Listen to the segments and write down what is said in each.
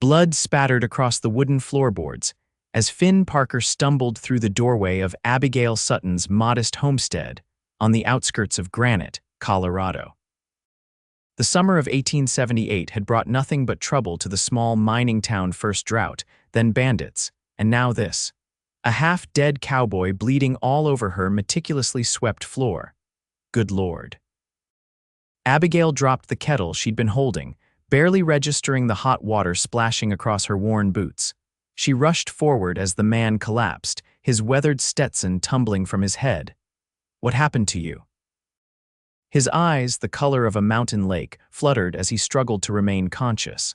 Blood spattered across the wooden floorboards as Finn Parker stumbled through the doorway of Abigail Sutton's modest homestead on the outskirts of Granite, Colorado. The summer of 1878 had brought nothing but trouble to the small mining town. First drought, then bandits, and now this. A half-dead cowboy bleeding all over her meticulously swept floor. Good Lord. Abigail dropped the kettle she'd been holding, barely registering the hot water splashing across her worn boots. She rushed forward as the man collapsed, his weathered Stetson tumbling from his head. What happened to you? His eyes, the color of a mountain lake, fluttered as he struggled to remain conscious.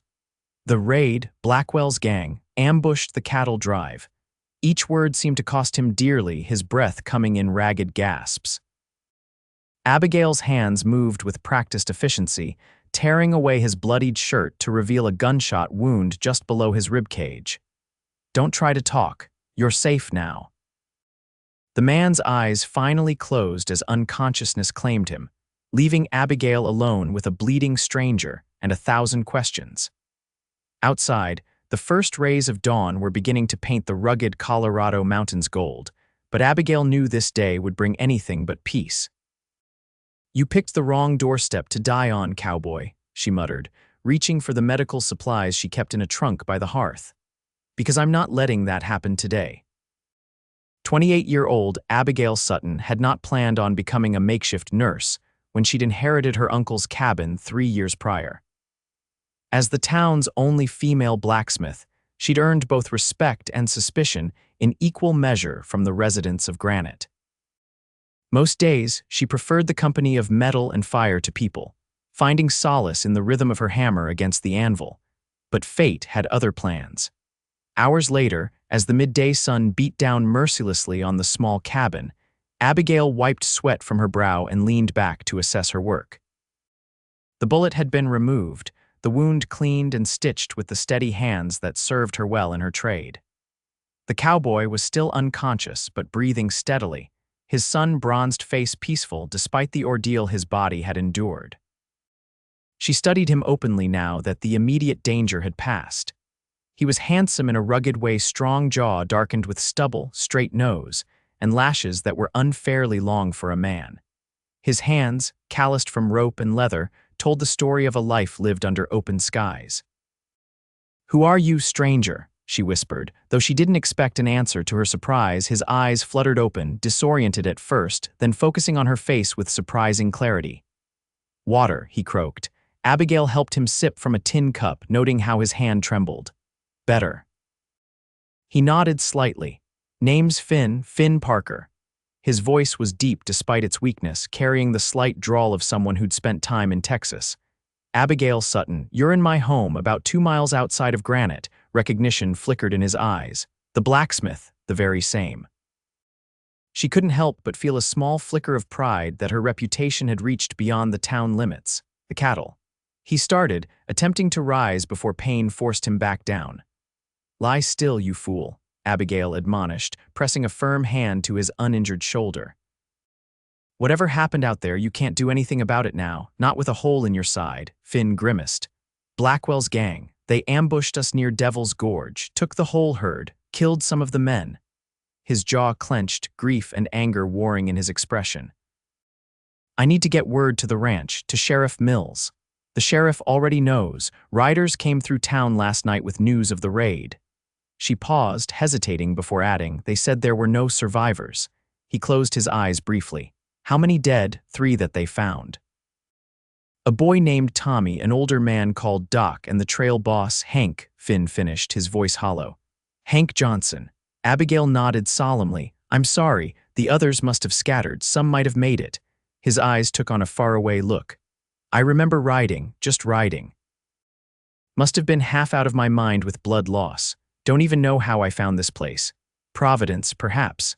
The raid, Blackwell's gang, ambushed the cattle drive. Each word seemed to cost him dearly, his breath coming in ragged gasps. Abigail's hands moved with practiced efficiency, tearing away his bloodied shirt to reveal a gunshot wound just below his ribcage. Don't try to talk. You're safe now. The man's eyes finally closed as unconsciousness claimed him, leaving Abigail alone with a bleeding stranger and 1,000 questions. Outside, the first rays of dawn were beginning to paint the rugged Colorado mountains gold, but Abigail knew this day would bring anything but peace. You picked the wrong doorstep to die on, cowboy, she muttered, reaching for the medical supplies she kept in a trunk by the hearth. Because I'm not letting that happen today. 28-year-old Abigail Sutton had not planned on becoming a makeshift nurse when she'd inherited her uncle's cabin 3 years prior. As the town's only female blacksmith, she'd earned both respect and suspicion in equal measure from the residents of Granite. Most days, she preferred the company of metal and fire to people, finding solace in the rhythm of her hammer against the anvil. But fate had other plans. Hours later, as the midday sun beat down mercilessly on the small cabin, Abigail wiped sweat from her brow and leaned back to assess her work. The bullet had been removed, the wound cleaned and stitched with the steady hands that served her well in her trade. The cowboy was still unconscious but breathing steadily, his sun-bronzed face peaceful despite the ordeal his body had endured. She studied him openly now that the immediate danger had passed. He was handsome in a rugged way, strong jaw darkened with stubble, straight nose, and lashes that were unfairly long for a man. His hands, calloused from rope and leather, told the story of a life lived under open skies. "Who are you, stranger?" she whispered. Though she didn't expect an answer, to her surprise, his eyes fluttered open, disoriented at first, then focusing on her face with surprising clarity. "Water," he croaked. Abigail helped him sip from a tin cup, noting how his hand trembled. "Better." He nodded slightly. "Name's Finn Parker." His voice was deep despite its weakness, carrying the slight drawl of someone who'd spent time in Texas. "Abigail Sutton, you're in my home, about 2 miles outside of Granite." Recognition flickered in his eyes. The blacksmith, the very same. She couldn't help but feel a small flicker of pride that her reputation had reached beyond the town limits. The cattle. He started, attempting to rise before pain forced him back down. "Lie still, you fool," Abigail admonished, pressing a firm hand to his uninjured shoulder. "Whatever happened out there, you can't do anything about it now, not with a hole in your side," Finn grimaced. "Blackwell's gang. They ambushed us near Devil's Gorge, took the whole herd, killed some of the men." His jaw clenched, grief and anger warring in his expression. "I need to get word to the ranch, to Sheriff Mills. The sheriff already knows. Riders came through town last night with news of the raid." She paused, hesitating before adding, "They said there were no survivors." He closed his eyes briefly. "How many dead?" "3 that they found. A boy named Tommy, an older man called Doc, and the trail boss, Hank," Finn finished, his voice hollow. "Hank Johnson." Abigail nodded solemnly. "I'm sorry, the others must have scattered, some might have made it." His eyes took on a faraway look. "I remember riding, just riding. Must have been half out of my mind with blood loss. Don't even know how I found this place. Providence, perhaps."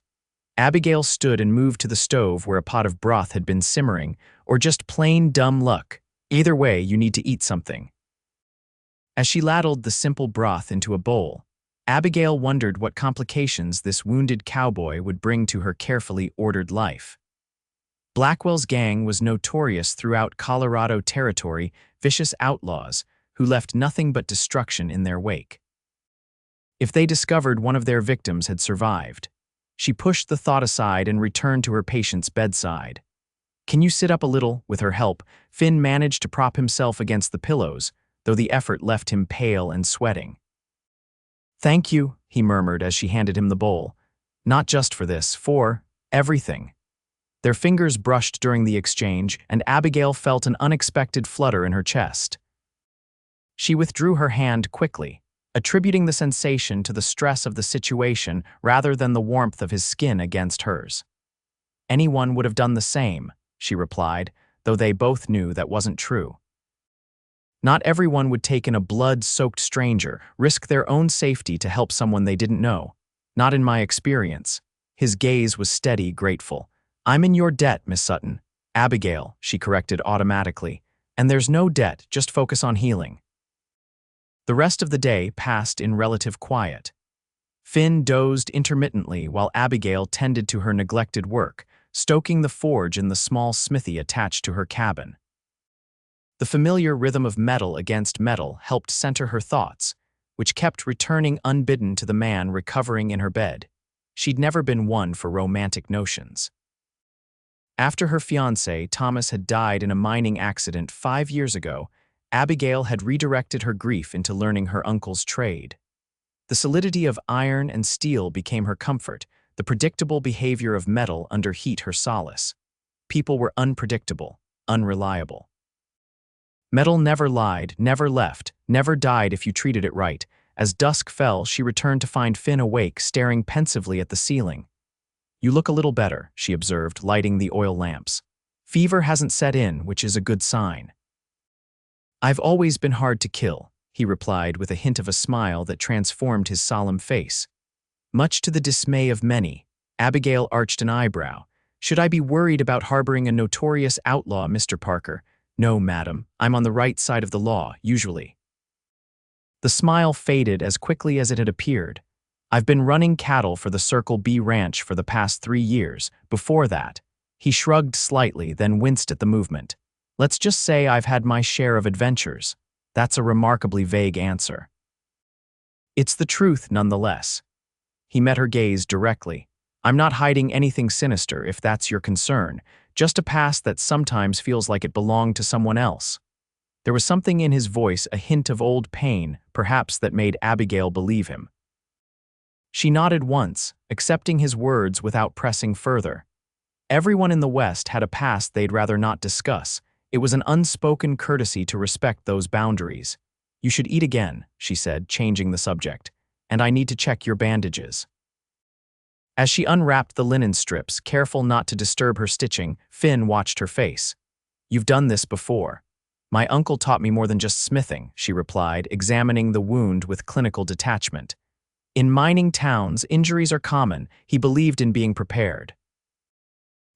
Abigail stood and moved to the stove where a pot of broth had been simmering, or just plain dumb luck. Either way, you need to eat something. As she ladled the simple broth into a bowl, Abigail wondered what complications this wounded cowboy would bring to her carefully ordered life. Blackwell's gang was notorious throughout Colorado territory, vicious outlaws who left nothing but destruction in their wake. If they discovered one of their victims had survived, she pushed the thought aside and returned to her patient's bedside. "Can you sit up a little?" With her help, Finn managed to prop himself against the pillows, though the effort left him pale and sweating. "Thank you," he murmured as she handed him the bowl. "Not just for this, for everything." Their fingers brushed during the exchange, and Abigail felt an unexpected flutter in her chest. She withdrew her hand quickly, attributing the sensation to the stress of the situation rather than the warmth of his skin against hers. "Anyone would have done the same," she replied, though they both knew that wasn't true. Not everyone would take in a blood-soaked stranger, risk their own safety to help someone they didn't know. Not in my experience. His gaze was steady, grateful. "I'm in your debt, Miss Sutton." "Abigail," she corrected automatically. "And there's no debt, just focus on healing." The rest of the day passed in relative quiet. Finn dozed intermittently while Abigail tended to her neglected work, stoking the forge in the small smithy attached to her cabin. The familiar rhythm of metal against metal helped center her thoughts, which kept returning unbidden to the man recovering in her bed. She'd never been one for romantic notions. After her fiancé, Thomas, had died in a mining accident 5 years ago, Abigail had redirected her grief into learning her uncle's trade. The solidity of iron and steel became her comfort, the predictable behavior of metal under heat her solace. People were unpredictable, unreliable. Metal never lied, never left, never died if you treated it right. As dusk fell, she returned to find Finn awake, staring pensively at the ceiling. "You look a little better," she observed, lighting the oil lamps. "Fever hasn't set in, which is a good sign." "I've always been hard to kill," he replied with a hint of a smile that transformed his solemn face. Much to the dismay of many, Abigail arched an eyebrow. "Should I be worried about harboring a notorious outlaw, Mr. Parker?" "No, madam. I'm on the right side of the law, usually." The smile faded as quickly as it had appeared. "I've been running cattle for the Circle B ranch for the past 3 years. Before that," he shrugged slightly, then winced at the movement. "Let's just say I've had my share of adventures." That's a remarkably vague answer. "It's the truth, nonetheless." He met her gaze directly. "I'm not hiding anything sinister, if that's your concern. Just a past that sometimes feels like it belonged to someone else." There was something in his voice, a hint of old pain, perhaps, that made Abigail believe him. She nodded once, accepting his words without pressing further. Everyone in the West had a past they'd rather not discuss. It was an unspoken courtesy to respect those boundaries. "You should eat again," she said, changing the subject. "And I need to check your bandages." As she unwrapped the linen strips, careful not to disturb her stitching, Finn watched her face. "You've done this before." "My uncle taught me more than just smithing," she replied, examining the wound with clinical detachment. "In mining towns, injuries are common. He believed in being prepared."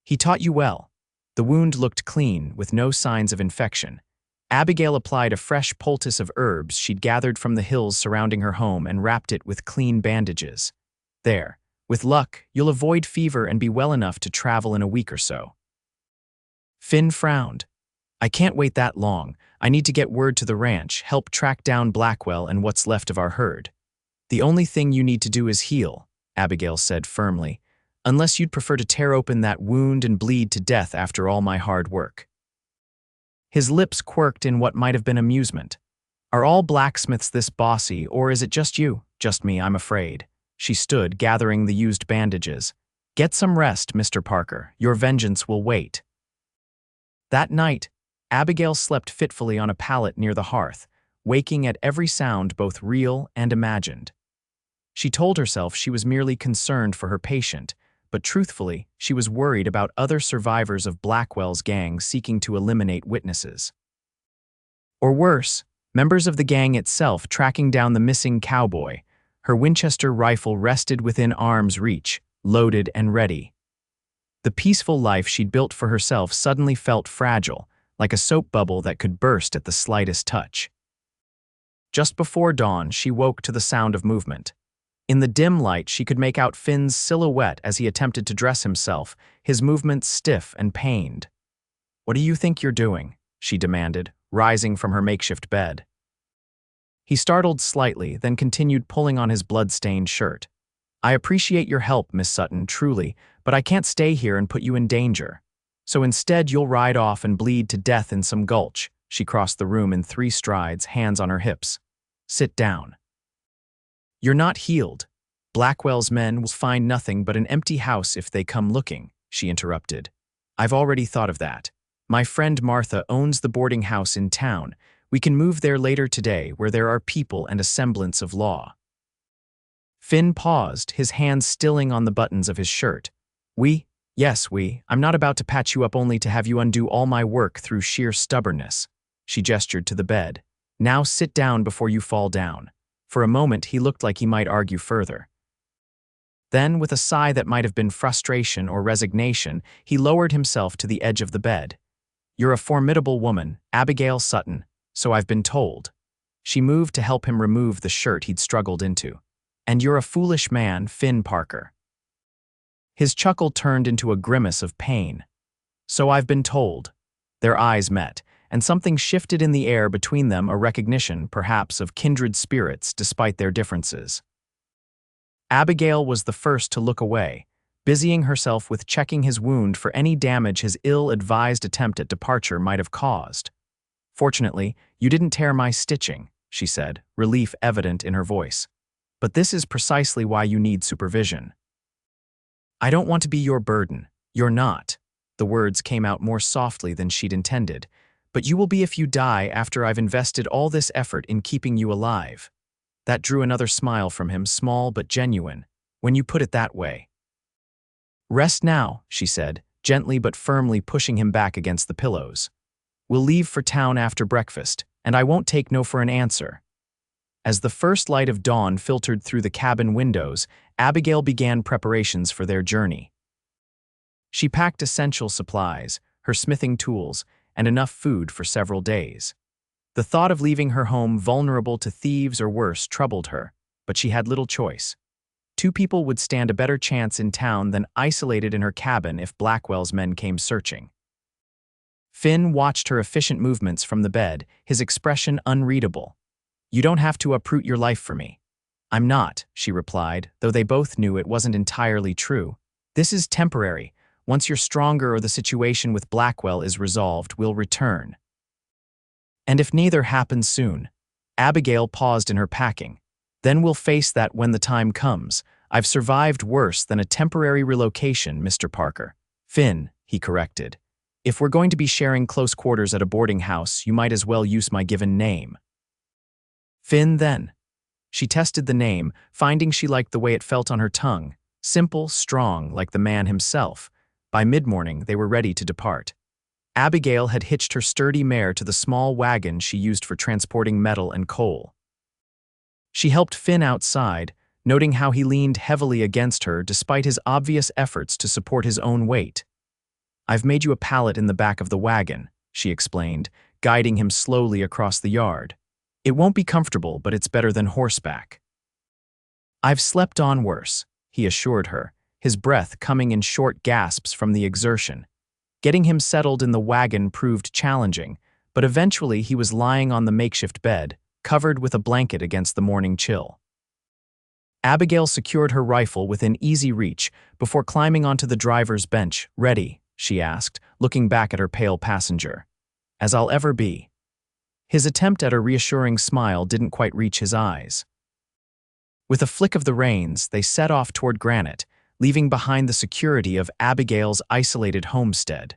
"He taught you well." The wound looked clean, with no signs of infection. Abigail applied a fresh poultice of herbs she'd gathered from the hills surrounding her home and wrapped it with clean bandages. "There. With luck, you'll avoid fever and be well enough to travel in a week or so." Finn frowned. "I can't wait that long. I need to get word to the ranch, help track down Blackwell and what's left of our herd." "The only thing you need to do is heal," Abigail said firmly, "unless you'd prefer to tear open that wound and bleed to death after all my hard work." His lips quirked in what might have been amusement. "Are all blacksmiths this bossy, or is it just you?" "Just me, I'm afraid." She stood, gathering the used bandages. "Get some rest, Mr. Parker. Your vengeance will wait." That night, Abigail slept fitfully on a pallet near the hearth, waking at every sound both real and imagined. She told herself she was merely concerned for her patient, but truthfully, she was worried about other survivors of Blackwell's gang seeking to eliminate witnesses. Or worse, members of the gang itself tracking down the missing Cowboy. Her Winchester rifle rested within arm's reach, loaded and ready. The peaceful life she'd built for herself suddenly felt fragile, like a soap bubble that could burst at the slightest touch. Just before dawn, she woke to the sound of movement. In the dim light, she could make out Finn's silhouette as he attempted to dress himself, his movements stiff and pained. "What do you think you're doing?" she demanded, rising from her makeshift bed. He startled slightly, then continued pulling on his blood-stained shirt. I appreciate your help, Miss Sutton, truly, but I can't stay here and put you in danger. So instead you'll ride off and bleed to death in some gulch. She crossed the room in 3 strides, hands on her hips. Sit down. You're not healed. Blackwell's men will find nothing but an empty house if they come looking, she interrupted. I've already thought of that. My friend Martha owns the boarding house in town. We can move there later today where there are people and a semblance of law. Finn paused, his hands stilling on the buttons of his shirt. Yes, I'm not about to patch you up only to have you undo all my work through sheer stubbornness. She gestured to the bed. Now sit down before you fall down. For a moment, he looked like he might argue further. Then, with a sigh that might have been frustration or resignation, he lowered himself to the edge of the bed. You're a formidable woman, Abigail Sutton, so I've been told. She moved to help him remove the shirt he'd struggled into. And you're a foolish man, Finn Parker. His chuckle turned into a grimace of pain. So I've been told. Their eyes met, and something shifted in the air between them, a recognition, perhaps, of kindred spirits despite their differences. Abigail was the first to look away, busying herself with checking his wound for any damage his ill-advised attempt at departure might have caused. Fortunately, you didn't tear my stitching, she said, relief evident in her voice. But this is precisely why you need supervision. I don't want to be your burden. You're not. The words came out more softly than she'd intended. But you will be if you die after I've invested all this effort in keeping you alive. That drew another smile from him, small but genuine, when you put it that way. Rest now, she said, gently but firmly pushing him back against the pillows. We'll leave for town after breakfast, and I won't take no for an answer. As the first light of dawn filtered through the cabin windows, Abigail began preparations for their journey. She packed essential supplies, her smithing tools, and enough food for several days. The thought of leaving her home vulnerable to thieves or worse troubled her, but she had little choice. 2 people would stand a better chance in town than isolated in her cabin if Blackwell's men came searching. Finn watched her efficient movements from the bed, his expression unreadable. You don't have to uproot your life for me. I'm not, she replied, though they both knew it wasn't entirely true. This is temporary. Once you're stronger or the situation with Blackwell is resolved, we'll return. And if neither happens soon, Abigail paused in her packing. Then we'll face that when the time comes. I've survived worse than a temporary relocation, Mr. Parker. Finn, he corrected. If we're going to be sharing close quarters at a boarding house, you might as well use my given name. Finn, then. She tested the name, finding she liked the way it felt on her tongue. Simple, strong, like the man himself. By mid-morning, they were ready to depart. Abigail had hitched her sturdy mare to the small wagon she used for transporting metal and coal. She helped Finn outside, noting how he leaned heavily against her despite his obvious efforts to support his own weight. I've made you a pallet in the back of the wagon, she explained, guiding him slowly across the yard. It won't be comfortable, but it's better than horseback. I've slept on worse, he assured her, his breath coming in short gasps from the exertion. Getting him settled in the wagon proved challenging, but eventually he was lying on the makeshift bed, covered with a blanket against the morning chill. Abigail secured her rifle within easy reach before climbing onto the driver's bench. Ready, she asked, looking back at her pale passenger. As I'll ever be. His attempt at a reassuring smile didn't quite reach his eyes. With a flick of the reins, they set off toward Granite, leaving behind the security of Abigail's isolated homestead.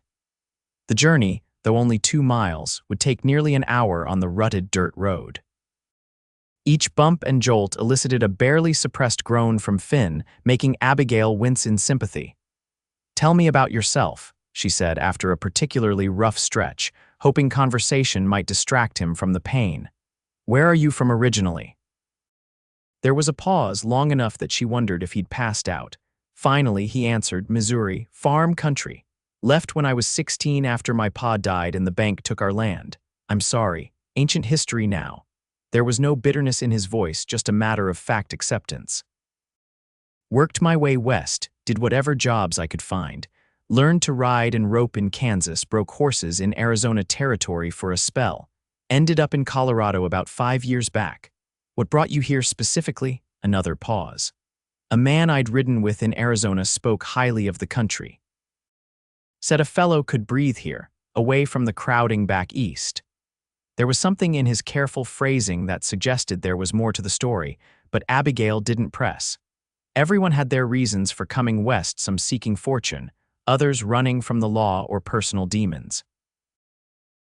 The journey, though only 2 miles, would take nearly an hour on the rutted dirt road. Each bump and jolt elicited a barely suppressed groan from Finn, making Abigail wince in sympathy. Tell me about yourself, she said after a particularly rough stretch, hoping conversation might distract him from the pain. Where are you from originally? There was a pause long enough that she wondered if he'd passed out. Finally, he answered, Missouri, farm country. Left when I was 16 after my pa died and the bank took our land. I'm sorry, ancient history now. There was no bitterness in his voice, just a matter-of-fact acceptance. Worked my way west, did whatever jobs I could find. Learned to ride and rope in Kansas, broke horses in Arizona Territory for a spell. Ended up in Colorado about 5 years back. What brought you here specifically? Another pause. A man I'd ridden with in Arizona spoke highly of the country. Said a fellow could breathe here, away from the crowding back east. There was something in his careful phrasing that suggested there was more to the story, but Abigail didn't press. Everyone had their reasons for coming west, some seeking fortune, others running from the law or personal demons.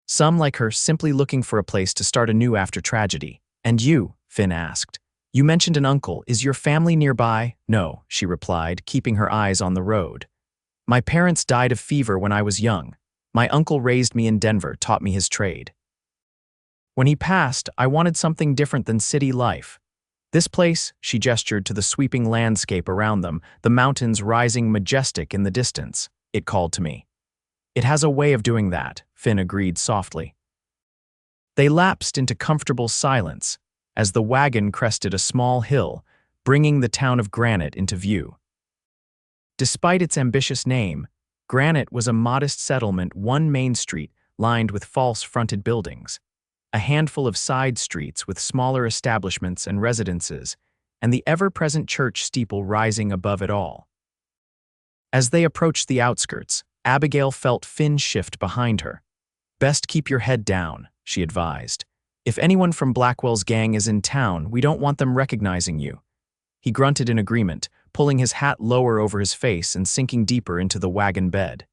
Some, like her, simply looking for a place to start anew after tragedy. And you? Finn asked. You mentioned an uncle. Is your family nearby? No, she replied, keeping her eyes on the road. My parents died of fever when I was young. My uncle raised me in Denver, taught me his trade. When he passed, I wanted something different than city life. This place, she gestured to the sweeping landscape around them, the mountains rising majestic in the distance, it called to me. It has a way of doing that, Finn agreed softly. They lapsed into comfortable silence as the wagon crested a small hill, bringing the town of Granite into view. Despite its ambitious name, Granite was a modest settlement, one main street lined with false-fronted buildings, a handful of side streets with smaller establishments and residences, and the ever-present church steeple rising above it all. As they approached the outskirts, Abigail felt Finn shift behind her. Best keep your head down, she advised. If anyone from Blackwell's gang is in town, we don't want them recognizing you. He grunted in agreement, pulling his hat lower over his face and sinking deeper into the wagon bed.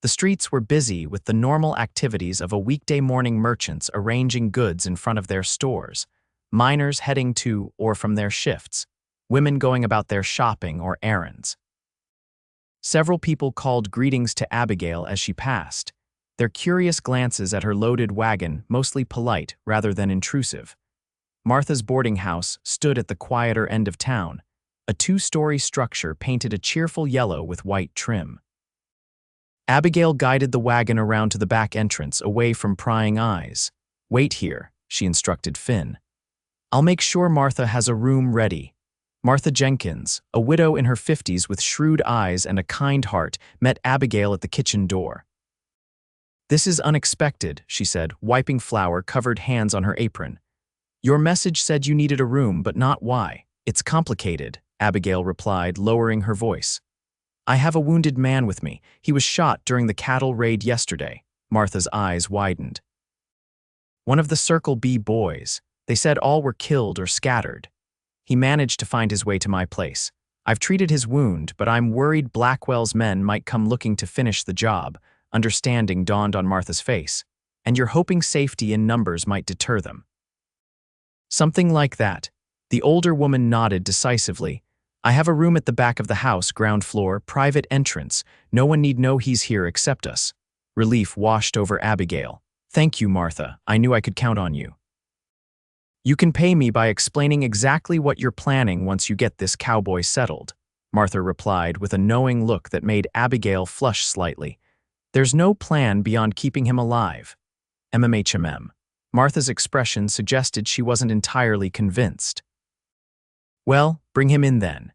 The streets were busy with the normal activities of a weekday morning, merchants arranging goods in front of their stores, miners heading to or from their shifts, women going about their shopping or errands. Several people called greetings to Abigail as she passed, their curious glances at her loaded wagon mostly polite rather than intrusive. Martha's boarding house stood at the quieter end of town, a two-story structure painted a cheerful yellow with white trim. Abigail guided the wagon around to the back entrance, away from prying eyes. Wait here, she instructed Finn. I'll make sure Martha has a room ready. Martha Jenkins, a widow in her 50s with shrewd eyes and a kind heart, met Abigail at the kitchen door. This is unexpected, she said, wiping flour-covered hands on her apron. Your message said you needed a room, but not why. It's complicated, Abigail replied, lowering her voice. I have a wounded man with me. He was shot during the cattle raid yesterday. Martha's eyes widened. One of the Circle B boys. They said all were killed or scattered. He managed to find his way to my place. I've treated his wound, but I'm worried Blackwell's men might come looking to finish the job. Understanding dawned on Martha's face. And you're hoping safety in numbers might deter them. Something like that. The older woman nodded decisively. I have a room at the back of the house, ground floor, private entrance. No one need know he's here except us. Relief washed over Abigail. Thank you, Martha. I knew I could count on you. You can pay me by explaining exactly what you're planning once you get this cowboy settled, Martha replied with a knowing look that made Abigail flush slightly. There's no plan beyond keeping him alive. MMHMM. Martha's expression suggested she wasn't entirely convinced. Well, bring him in then.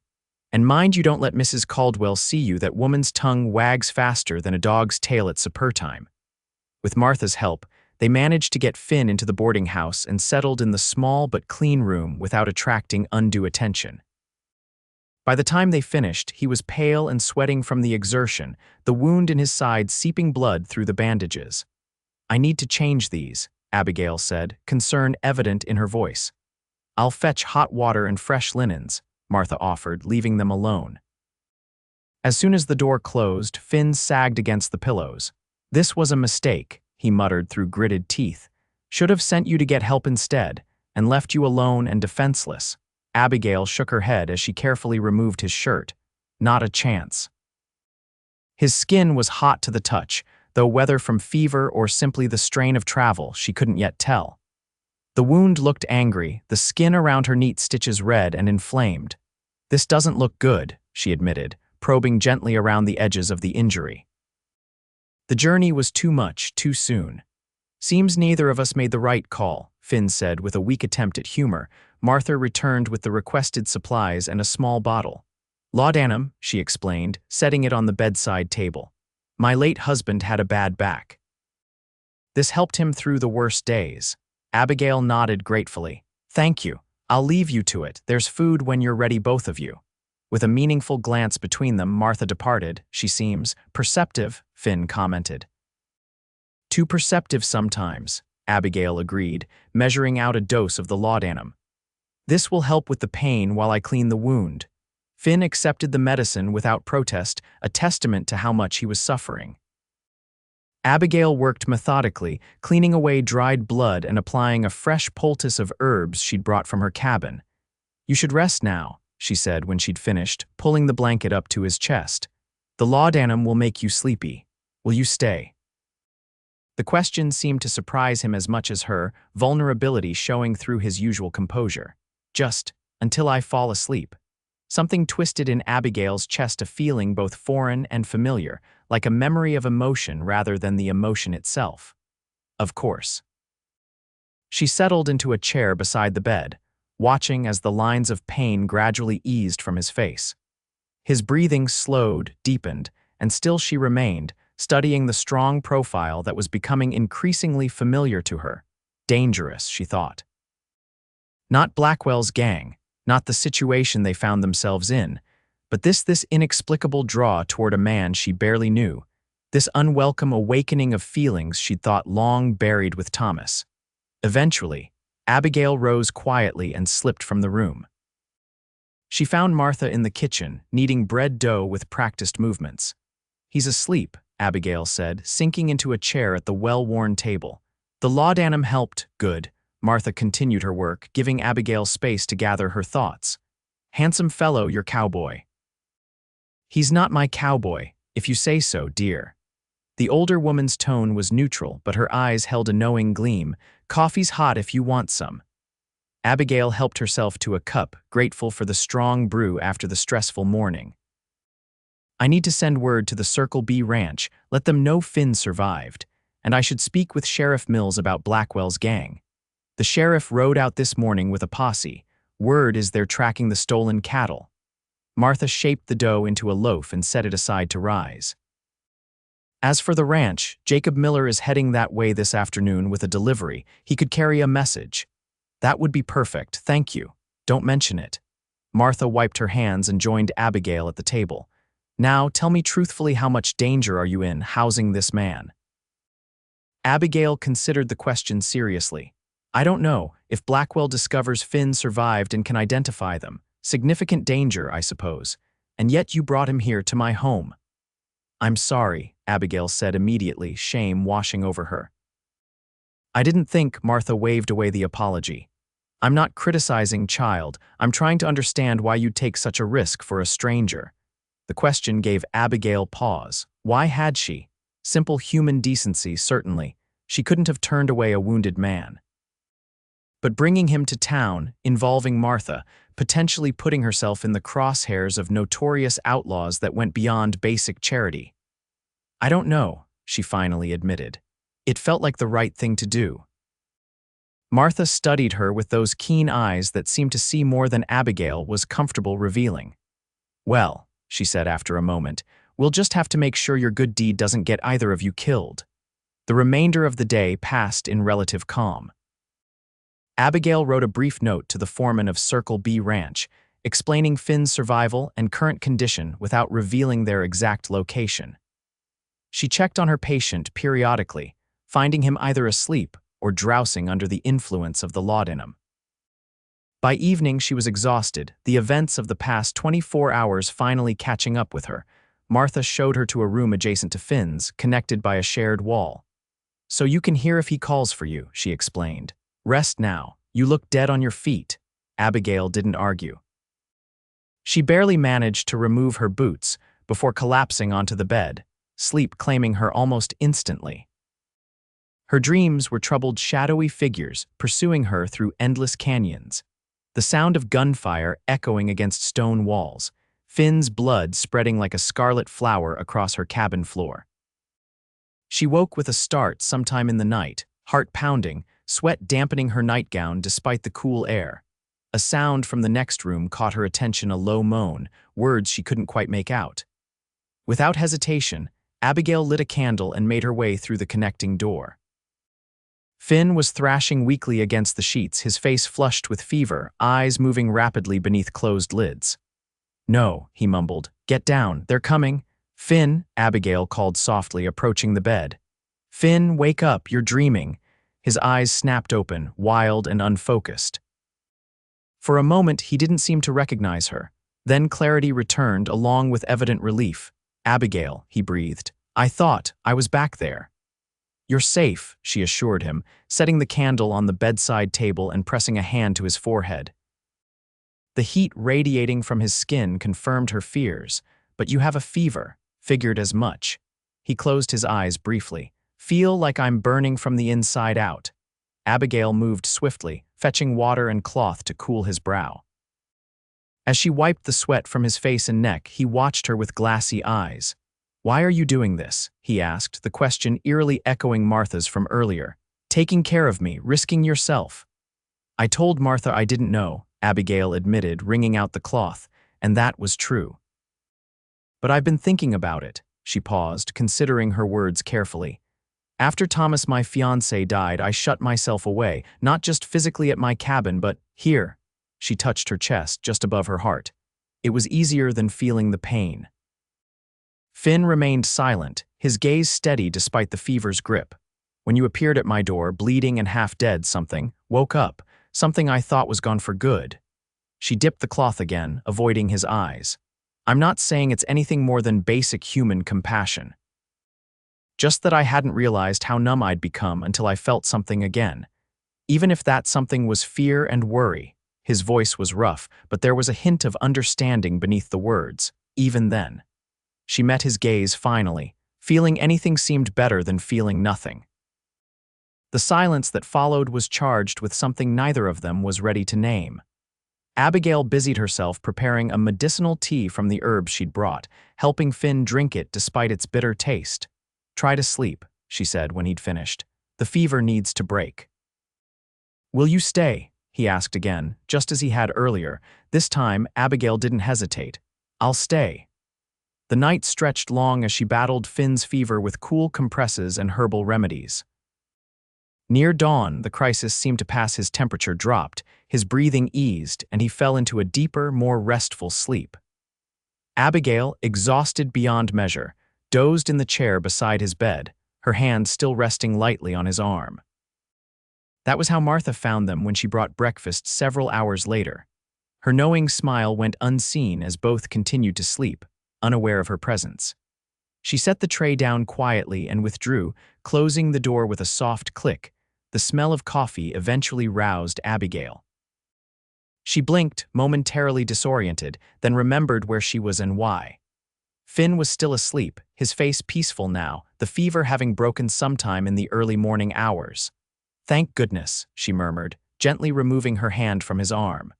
And mind you don't let Mrs. Caldwell see you. That woman's tongue wags faster than a dog's tail at supper time. With Martha's help, they managed to get Finn into the boarding house and settled in the small but clean room without attracting undue attention. By the time they finished, he was pale and sweating from the exertion, the wound in his side seeping blood through the bandages. I need to change these, Abigail said, concern evident in her voice. I'll fetch hot water and fresh linens, Martha offered, leaving them alone. As soon as the door closed, Finn sagged against the pillows. This was a mistake, he muttered through gritted teeth. Should have sent you to get help instead, and left you alone and defenseless. Abigail shook her head as she carefully removed his shirt. Not a chance. His skin was hot to the touch, though whether from fever or simply the strain of travel, she couldn't yet tell. The wound looked angry, the skin around her neat stitches red and inflamed. This doesn't look good, she admitted, probing gently around the edges of the injury. The journey was too much, too soon. Seems neither of us made the right call, Finn said with a weak attempt at humor. Martha returned with the requested supplies and a small bottle. Laudanum, she explained, setting it on the bedside table. My late husband had a bad back. This helped him through the worst days. Abigail nodded gratefully. Thank you. I'll leave you to it. There's food when you're ready, both of you. With a meaningful glance between them, Martha departed. She seems perceptive, Finn commented. Too perceptive sometimes, Abigail agreed, measuring out a dose of the laudanum. This will help with the pain while I clean the wound. Finn accepted the medicine without protest, a testament to how much he was suffering. Abigail worked methodically, cleaning away dried blood and applying a fresh poultice of herbs she'd brought from her cabin. You should rest now, she said when she'd finished, pulling the blanket up to his chest. The laudanum will make you sleepy. Will you stay? The question seemed to surprise him as much as her, vulnerability showing through his usual composure. Just until I fall asleep. Something twisted in Abigail's chest, a feeling both foreign and familiar, like a memory of emotion rather than the emotion itself. Of course. She settled into a chair beside the bed, watching as the lines of pain gradually eased from his face. His breathing slowed, deepened, and still she remained, studying the strong profile that was becoming increasingly familiar to her. Dangerous, she thought. Not Blackwell's gang, not the situation they found themselves in, but this inexplicable draw toward a man she barely knew, this unwelcome awakening of feelings she'd thought long buried with Thomas. Eventually, Abigail rose quietly and slipped from the room. She found Martha in the kitchen, kneading bread dough with practiced movements. He's asleep, Abigail said, sinking into a chair at the well-worn table. The laudanum helped, good. Martha continued her work, giving Abigail space to gather her thoughts. Handsome fellow, your cowboy. He's not my cowboy, if you say so, dear. The older woman's tone was neutral, but her eyes held a knowing gleam. Coffee's hot if you want some. Abigail helped herself to a cup, grateful for the strong brew after the stressful morning. I need to send word to the Circle B ranch, let them know Finn survived, and I should speak with Sheriff Mills about Blackwell's gang. The sheriff rode out this morning with a posse. Word is they're tracking the stolen cattle. Martha shaped the dough into a loaf and set it aside to rise. As for the ranch, Jacob Miller is heading that way this afternoon with a delivery. He could carry a message. That would be perfect, thank you. Don't mention it. Martha wiped her hands and joined Abigail at the table. Now, tell me truthfully, how much danger are you in housing this man? Abigail considered the question seriously. I don't know. If Blackwell discovers Finn survived and can identify them. Significant danger, I suppose. And yet you brought him here to my home. I'm sorry, Abigail said immediately, shame washing over her. I didn't think, Martha waved away the apology. I'm not criticizing child. I'm trying to understand why you'd take such a risk for a stranger. The question gave Abigail pause. Why had she? Simple human decency, certainly. She couldn't have turned away a wounded man. But bringing him to town, involving Martha, potentially putting herself in the crosshairs of notorious outlaws that went beyond basic charity. I don't know, she finally admitted. It felt like the right thing to do. Martha studied her with those keen eyes that seemed to see more than Abigail was comfortable revealing. Well, she said after a moment, we'll just have to make sure your good deed doesn't get either of you killed. The remainder of the day passed in relative calm. Abigail wrote a brief note to the foreman of Circle B Ranch, explaining Finn's survival and current condition without revealing their exact location. She checked on her patient periodically, finding him either asleep or drowsing under the influence of the laudanum. By evening, she was exhausted, the events of the past 24 hours finally catching up with her. Martha showed her to a room adjacent to Finn's, connected by a shared wall. So you can hear if he calls for you, she explained. Rest now. You look dead on your feet. Abigail didn't argue. She barely managed to remove her boots before collapsing onto the bed, sleep claiming her almost instantly. Her dreams were troubled shadowy figures pursuing her through endless canyons, the sound of gunfire echoing against stone walls, Finn's blood spreading like a scarlet flower across her cabin floor. She woke with a start sometime in the night, heart pounding, sweat dampening her nightgown despite the cool air. A sound from the next room caught her attention, a low moan, words she couldn't quite make out. Without hesitation, Abigail lit a candle and made her way through the connecting door. Finn was thrashing weakly against the sheets, his face flushed with fever, eyes moving rapidly beneath closed lids. "No," he mumbled. "Get down, they're coming." "Finn," Abigail called softly, approaching the bed. "Finn, wake up, you're dreaming." His eyes snapped open, wild and unfocused. For a moment, he didn't seem to recognize her. Then clarity returned, along with evident relief. "Abigail," he breathed. "I thought I was back there." "You're safe," she assured him, setting the candle on the bedside table and pressing a hand to his forehead. The heat radiating from his skin confirmed her fears. "But you have a fever." "Figured as much." He closed his eyes briefly. "Feel like I'm burning from the inside out." Abigail moved swiftly, fetching water and cloth to cool his brow. As she wiped the sweat from his face and neck, he watched her with glassy eyes. "Why are you doing this?" he asked, the question eerily echoing Martha's from earlier. "Taking care of me, risking yourself." "I told Martha I didn't know," Abigail admitted, wringing out the cloth, "and that was true. But I've been thinking about it." She paused, considering her words carefully. "After Thomas, my fiancé, died, I shut myself away, not just physically at my cabin, but here." She touched her chest, just above her heart. "It was easier than feeling the pain." Finn remained silent, his gaze steady despite the fever's grip. "When you appeared at my door, bleeding and half dead, something woke up, something I thought was gone for good." She dipped the cloth again, avoiding his eyes. "I'm not saying it's anything more than basic human compassion. Just that I hadn't realized how numb I'd become until I felt something again. Even if that something was fear and worry." His voice was rough, but there was a hint of understanding beneath the words, even then. She met his gaze finally. Feeling anything seemed better than feeling nothing. The silence that followed was charged with something neither of them was ready to name. Abigail busied herself preparing a medicinal tea from the herbs she'd brought, helping Finn drink it despite its bitter taste. "Try to sleep," she said when he'd finished. "The fever needs to break." "Will you stay?" he asked again, just as he had earlier. This time, Abigail didn't hesitate. "I'll stay." The night stretched long as she battled Finn's fever with cool compresses and herbal remedies. Near dawn, the crisis seemed to pass. His temperature dropped, his breathing eased, and he fell into a deeper, more restful sleep. Abigail, exhausted beyond measure, dozed in the chair beside his bed, her hand still resting lightly on his arm. That was how Martha found them when she brought breakfast several hours later. Her knowing smile went unseen as both continued to sleep, unaware of her presence. She set the tray down quietly and withdrew, closing the door with a soft click. The smell of coffee eventually roused Abigail. She blinked, momentarily disoriented, then remembered where she was and why. Finn was still asleep, his face peaceful now, the fever having broken sometime in the early morning hours. "Thank goodness," she murmured, gently removing her hand from his arm.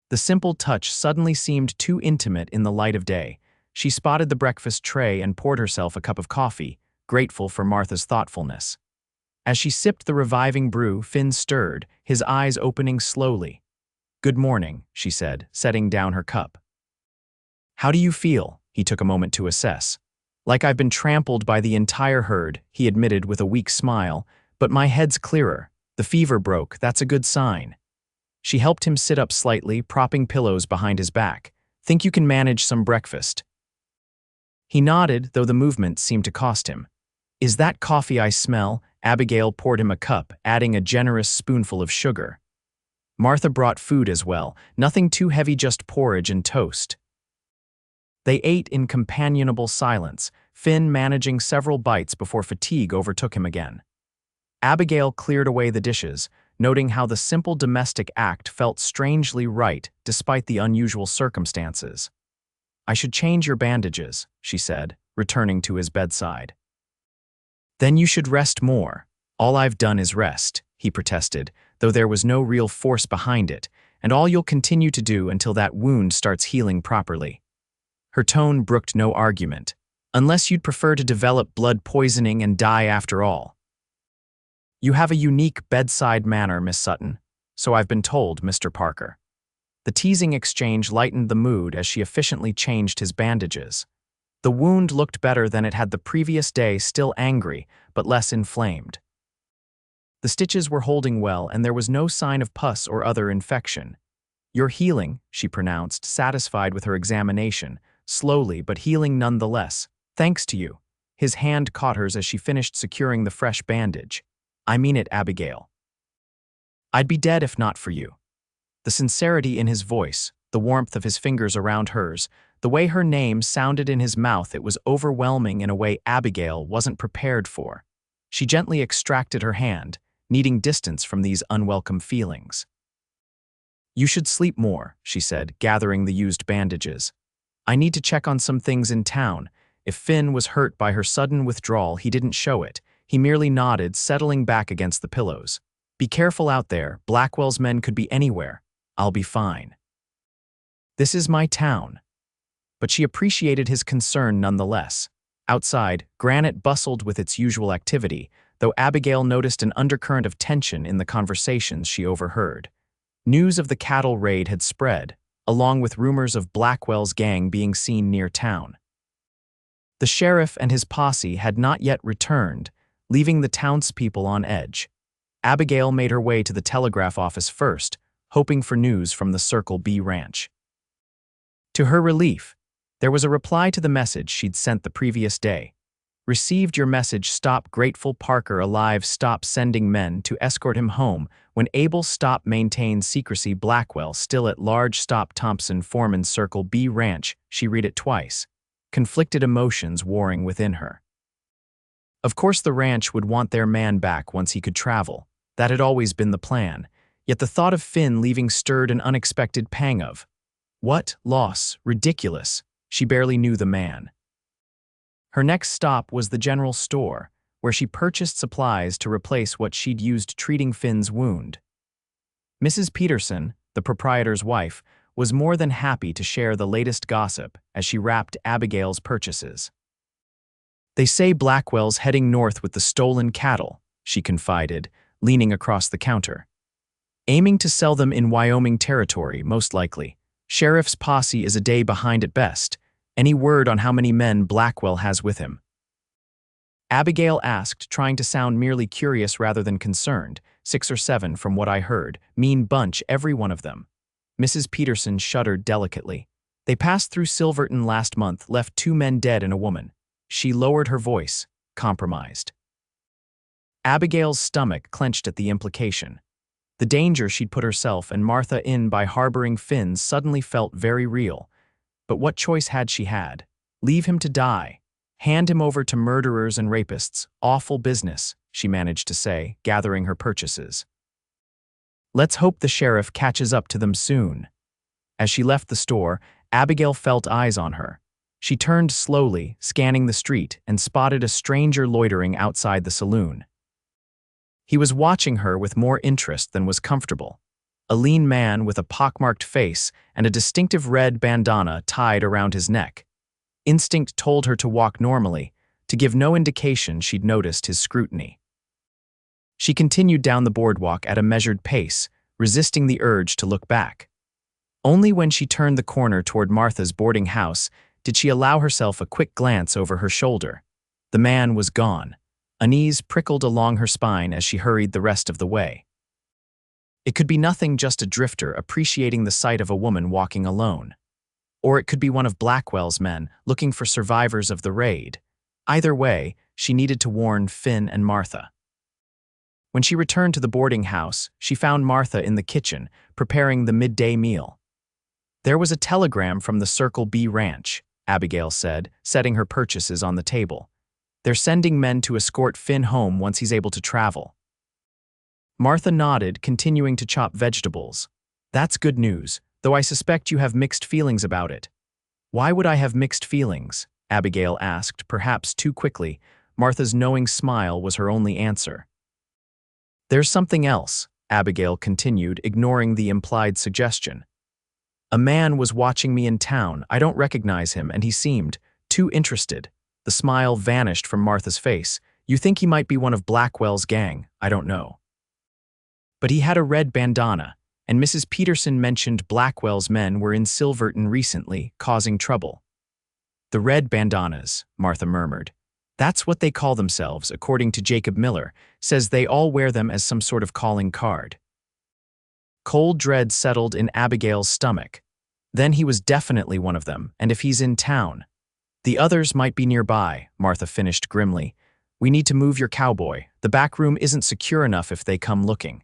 The simple touch suddenly seemed too intimate in the light of day. She spotted the breakfast tray and poured herself a cup of coffee, grateful for Martha's thoughtfulness. As she sipped the reviving brew, Finn stirred, his eyes opening slowly. "Good morning," she said, setting down her cup. "How do you feel?" He took a moment to assess. "Like I've been trampled by the entire herd," he admitted with a weak smile, "but my head's clearer. The fever broke, that's a good sign." She helped him sit up slightly, propping pillows behind his back. "Think you can manage some breakfast?" He nodded, though the movement seemed to cost him. "Is that coffee I smell?" Abigail poured him a cup, adding a generous spoonful of sugar. Martha brought food as well, nothing too heavy, just porridge and toast. They ate in companionable silence, Finn managing several bites before fatigue overtook him again. Abigail cleared away the dishes, noting how the simple domestic act felt strangely right despite the unusual circumstances. "I should change your bandages," she said, returning to his bedside. "Then you should rest more." "All I've done is rest," he protested, though there was no real force behind it, "and all you'll continue to do until that wound starts healing properly." Her tone brooked no argument. "Unless you'd prefer to develop blood poisoning and die after all." "You have a unique bedside manner, Miss Sutton." "So I've been told, Mr. Parker." The teasing exchange lightened the mood as she efficiently changed his bandages. The wound looked better than it had the previous day, still angry, but less inflamed. The stitches were holding well, and there was no sign of pus or other infection. "You're healing," she pronounced, satisfied with her examination, slowly but healing nonetheless. "Thanks to you." His hand caught hers as she finished securing the fresh bandage. "I mean it, Abigail. I'd be dead if not for you." The sincerity in his voice, the warmth of his fingers around hers, the way her name sounded in his mouth, it was overwhelming in a way Abigail wasn't prepared for. She gently extracted her hand, needing distance from these unwelcome feelings. "You should sleep more," she said, gathering the used bandages. "I need to check on some things in town." If Finn was hurt by her sudden withdrawal, he didn't show it. He merely nodded, settling back against the pillows. "Be careful out there. Blackwell's men could be anywhere. I'll be fine. This is my town." But she appreciated his concern nonetheless. Outside, Granite bustled with its usual activity, though Abigail noticed an undercurrent of tension in the conversations she overheard. News of the cattle raid had spread, along with rumors of Blackwell's gang being seen near town. The sheriff and his posse had not yet returned, leaving the townspeople on edge. Abigail made her way to the telegraph office first, hoping for news from the Circle B ranch. To her relief, there was a reply to the message she'd sent the previous day. "Received your message. Stop Grateful Parker alive. Stop sending men to escort him home. When able, stop maintain secrecy. Blackwell still at large. Stop Thompson Foreman Circle B ranch." She read it twice, conflicted emotions warring within her. Of course the ranch would want their man back once he could travel. That had always been the plan. Yet the thought of Finn leaving stirred an unexpected pang of, what loss? Ridiculous. She barely knew the man. Her next stop was the general store, where she purchased supplies to replace what she'd used treating Finn's wound. Mrs. Peterson, the proprietor's wife, was more than happy to share the latest gossip as she wrapped Abigail's purchases. "They say Blackwell's heading north with the stolen cattle," she confided, leaning across the counter. "Aiming to sell them in Wyoming territory, most likely. Sheriff's posse is a day behind at best. Any word on how many men Blackwell has with him?" Abigail asked, trying to sound merely curious rather than concerned. "6 or 7 from what I heard. Mean bunch, every one of them." Mrs. Peterson shuddered delicately. "They passed through Silverton last month, left 2 men dead and a woman." She lowered her voice, compromised. Abigail's stomach clenched at the implication. The danger she'd put herself and Martha in by harboring Finn suddenly felt very real. But what choice had she had? Leave him to die? Hand him over to murderers and rapists? Awful business, she managed to say, gathering her purchases. "Let's hope the sheriff catches up to them soon." As she left the store, Abigail felt eyes on her. She turned slowly, scanning the street, and spotted a stranger loitering outside the saloon. He was watching her with more interest than was comfortable. A lean man with a pockmarked face and a distinctive red bandana tied around his neck. Instinct told her to walk normally, to give no indication she'd noticed his scrutiny. She continued down the boardwalk at a measured pace, resisting the urge to look back. Only when she turned the corner toward Martha's boarding house did she allow herself a quick glance over her shoulder. The man was gone. Unease prickled along her spine as she hurried the rest of the way. It could be nothing, just a drifter appreciating the sight of a woman walking alone. Or it could be one of Blackwell's men looking for survivors of the raid. Either way, she needed to warn Finn and Martha. When she returned to the boarding house, she found Martha in the kitchen, preparing the midday meal. "There was a telegram from the Circle B ranch," Abigail said, setting her purchases on the table. "They're sending men to escort Finn home once he's able to travel." Martha nodded, continuing to chop vegetables. "That's good news, though I suspect you have mixed feelings about it." "Why would I have mixed feelings?" Abigail asked, perhaps too quickly. Martha's knowing smile was her only answer. "There's something else," Abigail continued, ignoring the implied suggestion. "A man was watching me in town. I don't recognize him, and he seemed too interested." The smile vanished from Martha's face. "You think he might be one of Blackwell's gang? I don't know. But he had a red bandana, and Mrs. Peterson mentioned Blackwell's men were in Silverton recently, causing trouble." "The red bandanas," Martha murmured. That's what they call themselves, according to Jacob Miller, says they all wear them as some sort of calling card. Cold dread settled in Abigail's stomach. Then he was definitely one of them, and if he's in town. The others might be nearby, Martha finished grimly. We need to move your cowboy. The back room isn't secure enough if they come looking.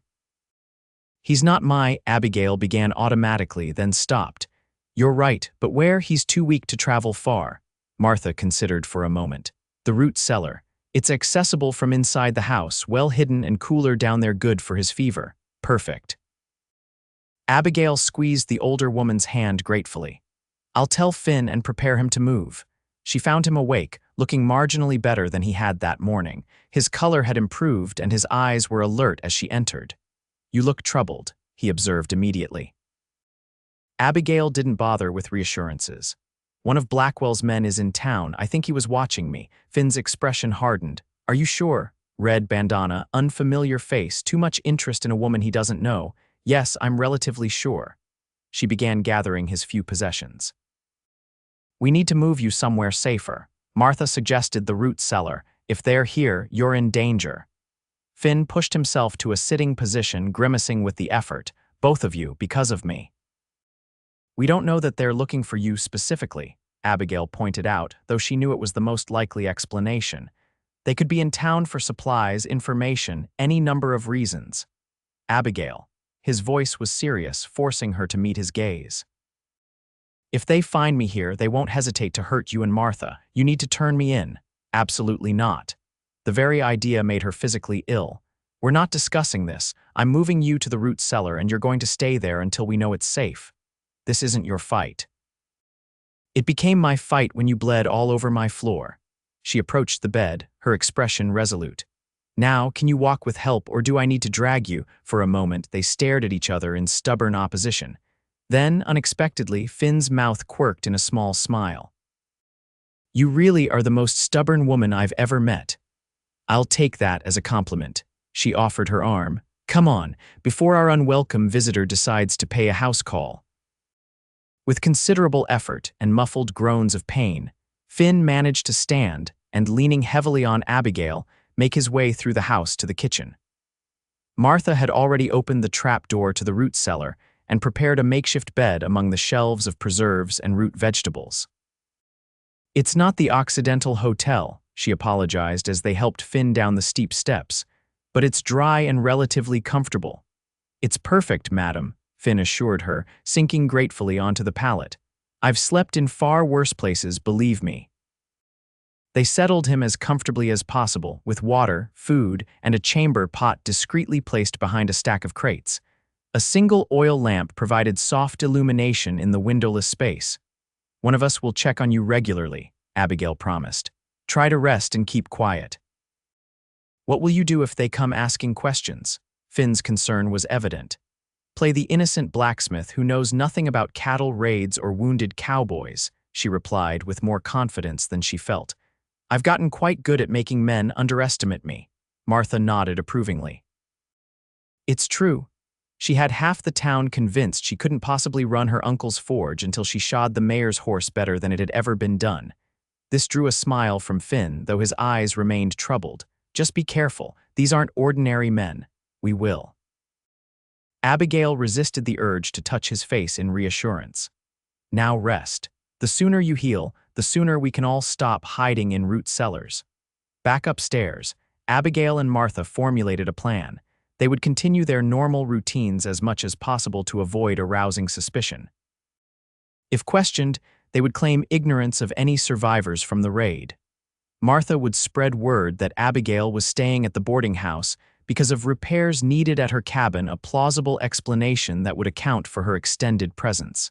He's not Abigail began automatically, then stopped. You're right, but where? He's too weak to travel far. Martha considered for a moment. The root cellar. It's accessible from inside the house, well hidden and cooler down there, good for his fever. Perfect. Abigail squeezed the older woman's hand gratefully. I'll tell Finn and prepare him to move. She found him awake, looking marginally better than he had that morning. His color had improved and his eyes were alert as she entered. You look troubled, he observed immediately. Abigail didn't bother with reassurances. One of Blackwell's men is in town. I think he was watching me. Finn's expression hardened. Are you sure? Red bandana, unfamiliar face, too much interest in a woman he doesn't know. Yes, I'm relatively sure. She began gathering his few possessions. We need to move you somewhere safer. Martha suggested the root cellar. If they're here, you're in danger. Finn pushed himself to a sitting position, grimacing with the effort. Both of you, because of me. We don't know that they're looking for you specifically, Abigail pointed out, though she knew it was the most likely explanation. They could be in town for supplies, information, any number of reasons. Abigail. His voice was serious, forcing her to meet his gaze. If they find me here, they won't hesitate to hurt you and Martha. You need to turn me in. Absolutely not. The very idea made her physically ill. We're not discussing this. I'm moving you to the root cellar and you're going to stay there until we know it's safe. This isn't your fight. It became my fight when you bled all over my floor. She approached the bed, her expression resolute. Now, can you walk with help or do I need to drag you? For a moment, they stared at each other in stubborn opposition. Then, unexpectedly, Finn's mouth quirked in a small smile. You really are the most stubborn woman I've ever met. I'll take that as a compliment. She offered her arm. Come on, before our unwelcome visitor decides to pay a house call. With considerable effort and muffled groans of pain, Finn managed to stand and, leaning heavily on Abigail, make his way through the house to the kitchen. Martha had already opened the trap door to the root cellar and prepared a makeshift bed among the shelves of preserves and root vegetables. It's not the Occidental Hotel, she apologized as they helped Finn down the steep steps, but it's dry and relatively comfortable. It's perfect, madam, Finn assured her, sinking gratefully onto the pallet. I've slept in far worse places, believe me. They settled him as comfortably as possible, with water, food, and a chamber pot discreetly placed behind a stack of crates. A single oil lamp provided soft illumination in the windowless space. One of us will check on you regularly, Abigail promised. Try to rest and keep quiet. What will you do if they come asking questions? Finn's concern was evident. Play the innocent blacksmith who knows nothing about cattle raids or wounded cowboys, she replied with more confidence than she felt. I've gotten quite good at making men underestimate me. Martha nodded approvingly. It's true. She had half the town convinced she couldn't possibly run her uncle's forge until she shod the mayor's horse better than it had ever been done. This drew a smile from Finn, though his eyes remained troubled. Just be careful. These aren't ordinary men. We will. Abigail resisted the urge to touch his face in reassurance. Now rest. The sooner you heal, the sooner we can all stop hiding in root cellars. Back upstairs, Abigail and Martha formulated a plan. They would continue their normal routines as much as possible to avoid arousing suspicion. If questioned, they would claim ignorance of any survivors from the raid. Martha would spread word that Abigail was staying at the boarding house because of repairs needed at her cabin, a plausible explanation that would account for her extended presence.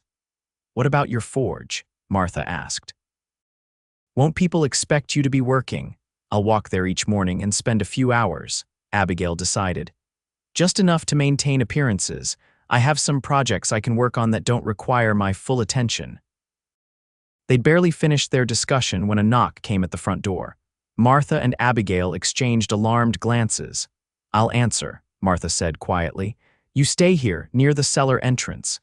What about your forge? Martha asked. Won't people expect you to be working? I'll walk there each morning and spend a few hours, Abigail decided. Just enough to maintain appearances. I have some projects I can work on that don't require my full attention. They'd barely finished their discussion when a knock came at the front door. Martha and Abigail exchanged alarmed glances. I'll answer, Martha said quietly. You stay here, near the cellar entrance.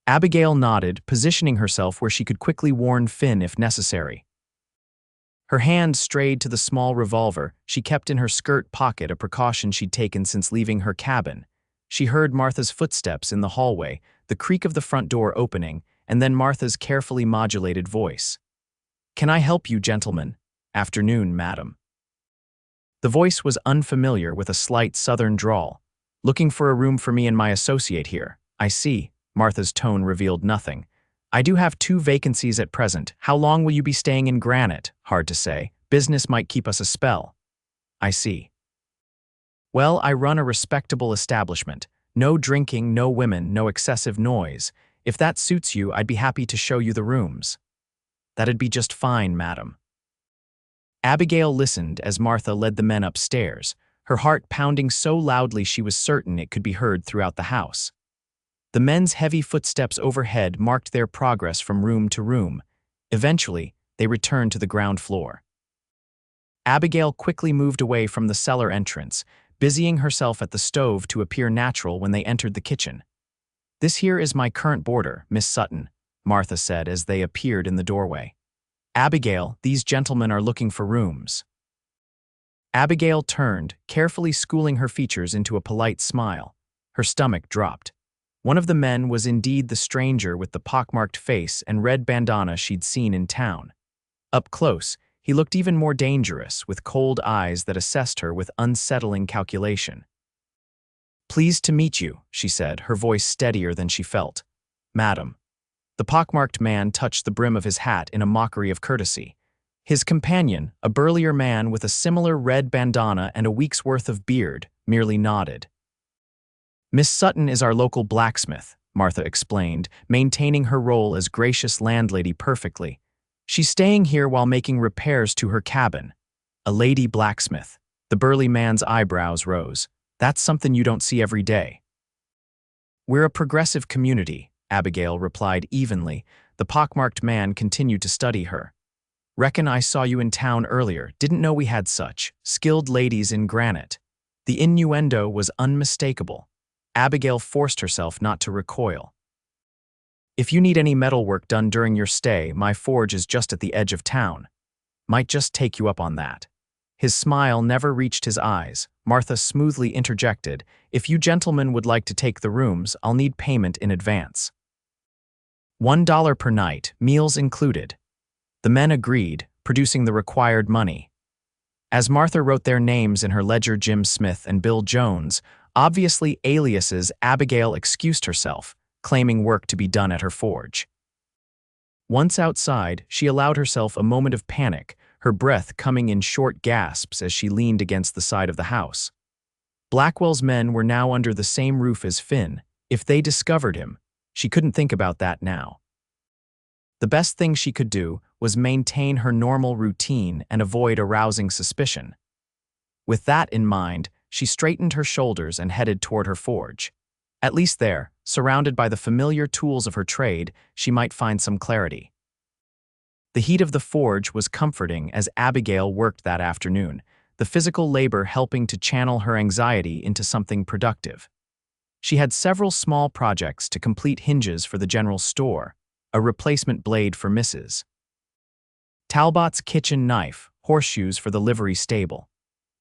Abigail nodded, positioning herself where she could quickly warn Finn if necessary. Her hand strayed to the small revolver she kept in her skirt pocket, a precaution she'd taken since leaving her cabin. She heard Martha's footsteps in the hallway, the creak of the front door opening, and then Martha's carefully modulated voice. "Can I help you, gentlemen?" "Afternoon, madam." The voice was unfamiliar with a slight southern drawl. "Looking for a room for me and my associate here." "I see." Martha's tone revealed nothing. "I do have 2 vacancies at present. How long will you be staying in Granite?" "Hard to say. Business might keep us a spell." "I see." "Well, I run a respectable establishment. No drinking, no women, no excessive noise. If that suits you, I'd be happy to show you the rooms." "That'd be just fine, madam." Abigail listened as Martha led the men upstairs, her heart pounding so loudly she was certain it could be heard throughout the house. The men's heavy footsteps overhead marked their progress from room to room. Eventually, they returned to the ground floor. Abigail quickly moved away from the cellar entrance, busying herself at the stove to appear natural when they entered the kitchen. "This here is my current boarder, Miss Sutton," Martha said as they appeared in the doorway. "Abigail, these gentlemen are looking for rooms." Abigail turned, carefully schooling her features into a polite smile. Her stomach dropped. One of the men was indeed the stranger with the pockmarked face and red bandana she'd seen in town. Up close, he looked even more dangerous, with cold eyes that assessed her with unsettling calculation. "Pleased to meet you," she said, her voice steadier than she felt. "Madam." The pockmarked man touched the brim of his hat in a mockery of courtesy. His companion, a burlier man with a similar red bandana and a week's worth of beard, merely nodded. "Miss Sutton is our local blacksmith," Martha explained, maintaining her role as gracious landlady perfectly. "She's staying here while making repairs to her cabin." "A lady blacksmith." The burly man's eyebrows rose. "That's something you don't see every day." "We're a progressive community," Abigail replied evenly. The pockmarked man continued to study her. "Reckon I saw you in town earlier. Didn't know we had such skilled ladies in Granite." The innuendo was unmistakable. Abigail forced herself not to recoil. "If you need any metalwork done during your stay, my forge is just at the edge of town. Might just take you up on that." His smile never reached his eyes. Martha smoothly interjected, "If you gentlemen would like to take the rooms, I'll need payment in advance." $1 per night, meals included. The men agreed, producing the required money. As Martha wrote their names in her ledger, Jim Smith and Bill Jones, obviously aliases, Abigail excused herself, claiming work to be done at her forge. Once outside, she allowed herself a moment of panic, her breath coming in short gasps as she leaned against the side of the house. Blackwell's men were now under the same roof as Finn. If they discovered him, she couldn't think about that now. The best thing she could do was maintain her normal routine and avoid arousing suspicion. With that in mind, she straightened her shoulders and headed toward her forge. At least there, surrounded by the familiar tools of her trade, she might find some clarity. The heat of the forge was comforting as Abigail worked that afternoon, the physical labor helping to channel her anxiety into something productive. She had several small projects to complete: hinges for the general store, a replacement blade for Mrs. Talbot's kitchen knife, horseshoes for the livery stable.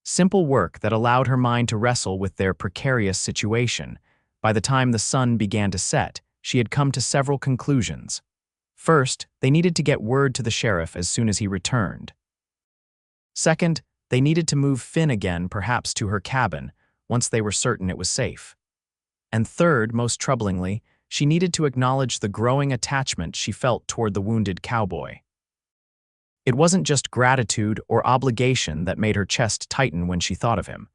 Simple work that allowed her mind to wrestle with their precarious situation. By the time the sun began to set, she had come to several conclusions. First, they needed to get word to the sheriff as soon as he returned. Second, they needed to move Finn again, perhaps to her cabin, once they were certain it was safe. And third, most troublingly, she needed to acknowledge the growing attachment she felt toward the wounded cowboy. It wasn't just gratitude or obligation that made her chest tighten when she thought of him.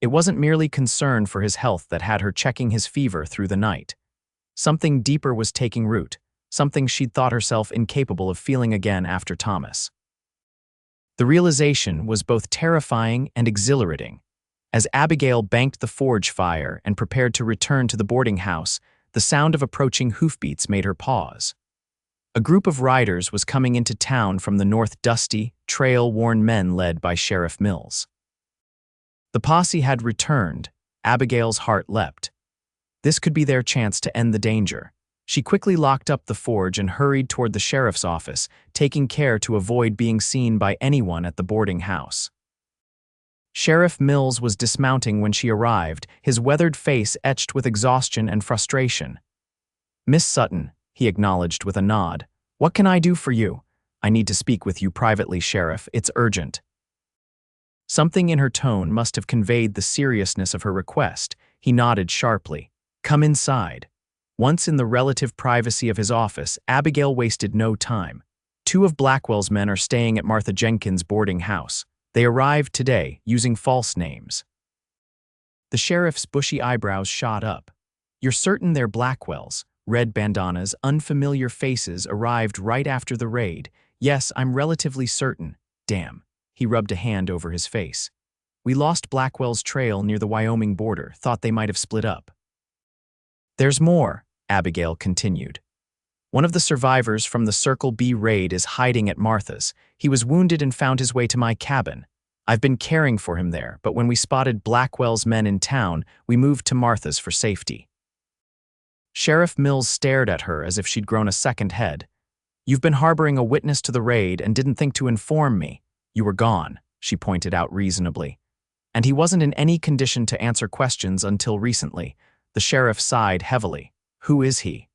It wasn't merely concern for his health that had her checking his fever through the night. Something deeper was taking root, something she'd thought herself incapable of feeling again after Thomas. The realization was both terrifying and exhilarating. As Abigail banked the forge fire and prepared to return to the boarding house, the sound of approaching hoofbeats made her pause. A group of riders was coming into town from the north, dusty, trail-worn men led by Sheriff Mills. The posse had returned. Abigail's heart leapt. This could be their chance to end the danger. She quickly locked up the forge and hurried toward the sheriff's office, taking care to avoid being seen by anyone at the boarding house. Sheriff Mills was dismounting when she arrived, his weathered face etched with exhaustion and frustration. "Miss Sutton," he acknowledged with a nod. "What can I do for you?" "I need to speak with you privately, Sheriff. It's urgent." Something in her tone must have conveyed the seriousness of her request. He nodded sharply. "Come inside." Once in the relative privacy of his office, Abigail wasted no time. Two of Blackwell's men are staying at Martha Jenkins' boarding house. They arrived today, using false names. The sheriff's bushy eyebrows shot up. "You're certain they're Blackwell's?" Red bandanas, unfamiliar faces arrived right after the raid. "Yes, I'm relatively certain." "Damn." He rubbed a hand over his face. "We lost Blackwell's trail near the Wyoming border, thought they might have split up." "There's more," Abigail continued. "One of the survivors from the Circle B raid is hiding at Martha's. He was wounded and found his way to my cabin. I've been caring for him there, but when we spotted Blackwell's men in town, we moved to Martha's for safety." Sheriff Mills stared at her as if she'd grown a second head. "You've been harboring a witness to the raid and didn't think to inform me. You were gone," she pointed out reasonably. "And he wasn't in any condition to answer questions until recently." The sheriff sighed heavily. "Who is he?"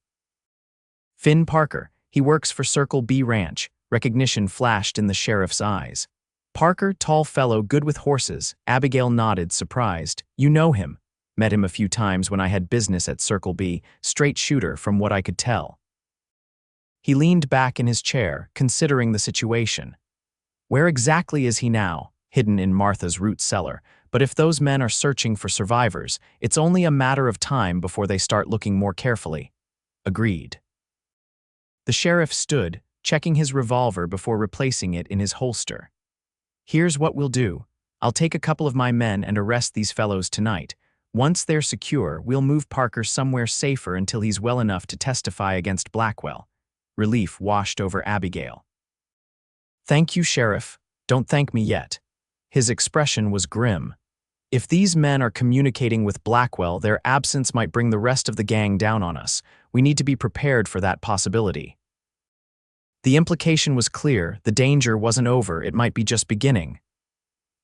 "Finn Parker. He works for Circle B Ranch." Recognition flashed in the sheriff's eyes. "Parker, tall fellow, good with horses." Abigail nodded, surprised. "You know him." "Met him a few times when I had business at Circle B. Straight shooter, from what I could tell." He leaned back in his chair, considering the situation. "Where exactly is he now?" "Hidden in Martha's root cellar. But if those men are searching for survivors, it's only a matter of time before they start looking more carefully." "Agreed." The sheriff stood, checking his revolver before replacing it in his holster. "Here's what we'll do. I'll take a couple of my men and arrest these fellows tonight. Once they're secure, we'll move Parker somewhere safer until he's well enough to testify against Blackwell." Relief washed over Abigail. "Thank you, Sheriff. Don't thank me yet." His expression was grim. "If these men are communicating with Blackwell, their absence might bring the rest of the gang down on us. We need to be prepared for that possibility." The implication was clear. The danger wasn't over, it might be just beginning.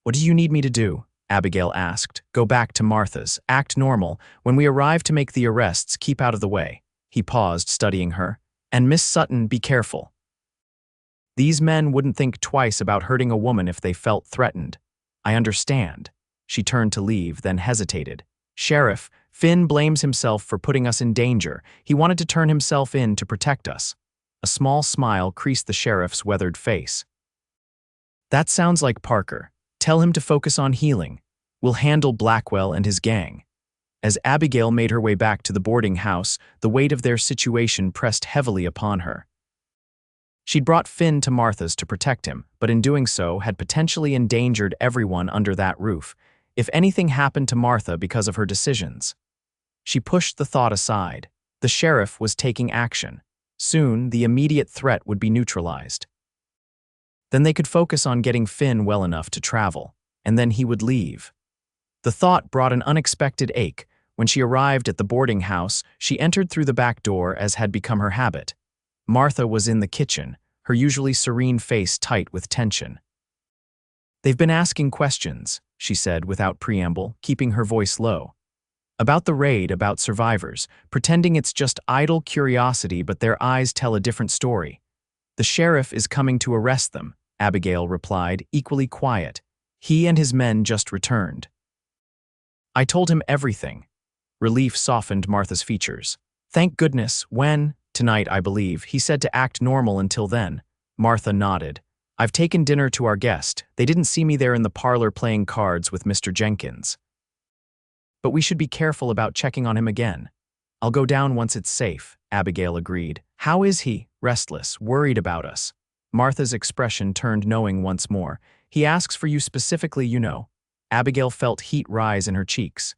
"What do you need me to do?" Abigail asked. "Go back to Martha's. Act normal. When we arrive to make the arrests, keep out of the way." He paused, studying her. "And Miss Sutton, be careful. These men wouldn't think twice about hurting a woman if they felt threatened." "I understand." She turned to leave, then hesitated. "Sheriff, Finn blames himself for putting us in danger. He wanted to turn himself in to protect us." A small smile creased the sheriff's weathered face. "That sounds like Parker. Tell him to focus on healing. We'll handle Blackwell and his gang." As Abigail made her way back to the boarding house, the weight of their situation pressed heavily upon her. She'd brought Finn to Martha's to protect him, but in doing so had potentially endangered everyone under that roof, if anything happened to Martha because of her decisions. She pushed the thought aside. The sheriff was taking action. Soon, the immediate threat would be neutralized. Then they could focus on getting Finn well enough to travel, and then he would leave. The thought brought an unexpected ache. When she arrived at the boarding house, she entered through the back door as had become her habit. Martha was in the kitchen, her usually serene face tight with tension. "They've been asking questions," she said without preamble, keeping her voice low. "About the raid, about survivors, pretending it's just idle curiosity, but their eyes tell a different story." "The sheriff is coming to arrest them," Abigail replied, equally quiet. "He and his men just returned." "I told him everything." Relief softened Martha's features. "Thank goodness. When?" "Tonight, I believe. He said to act normal until then." Martha nodded. "I've taken dinner to our guest. They didn't see me there in the parlor playing cards with Mr. Jenkins. But we should be careful about checking on him again." "I'll go down once it's safe," Abigail agreed. "How is he?" "Restless, worried about us." Martha's expression turned knowing once more. "He asks for you specifically, you know." Abigail felt heat rise in her cheeks.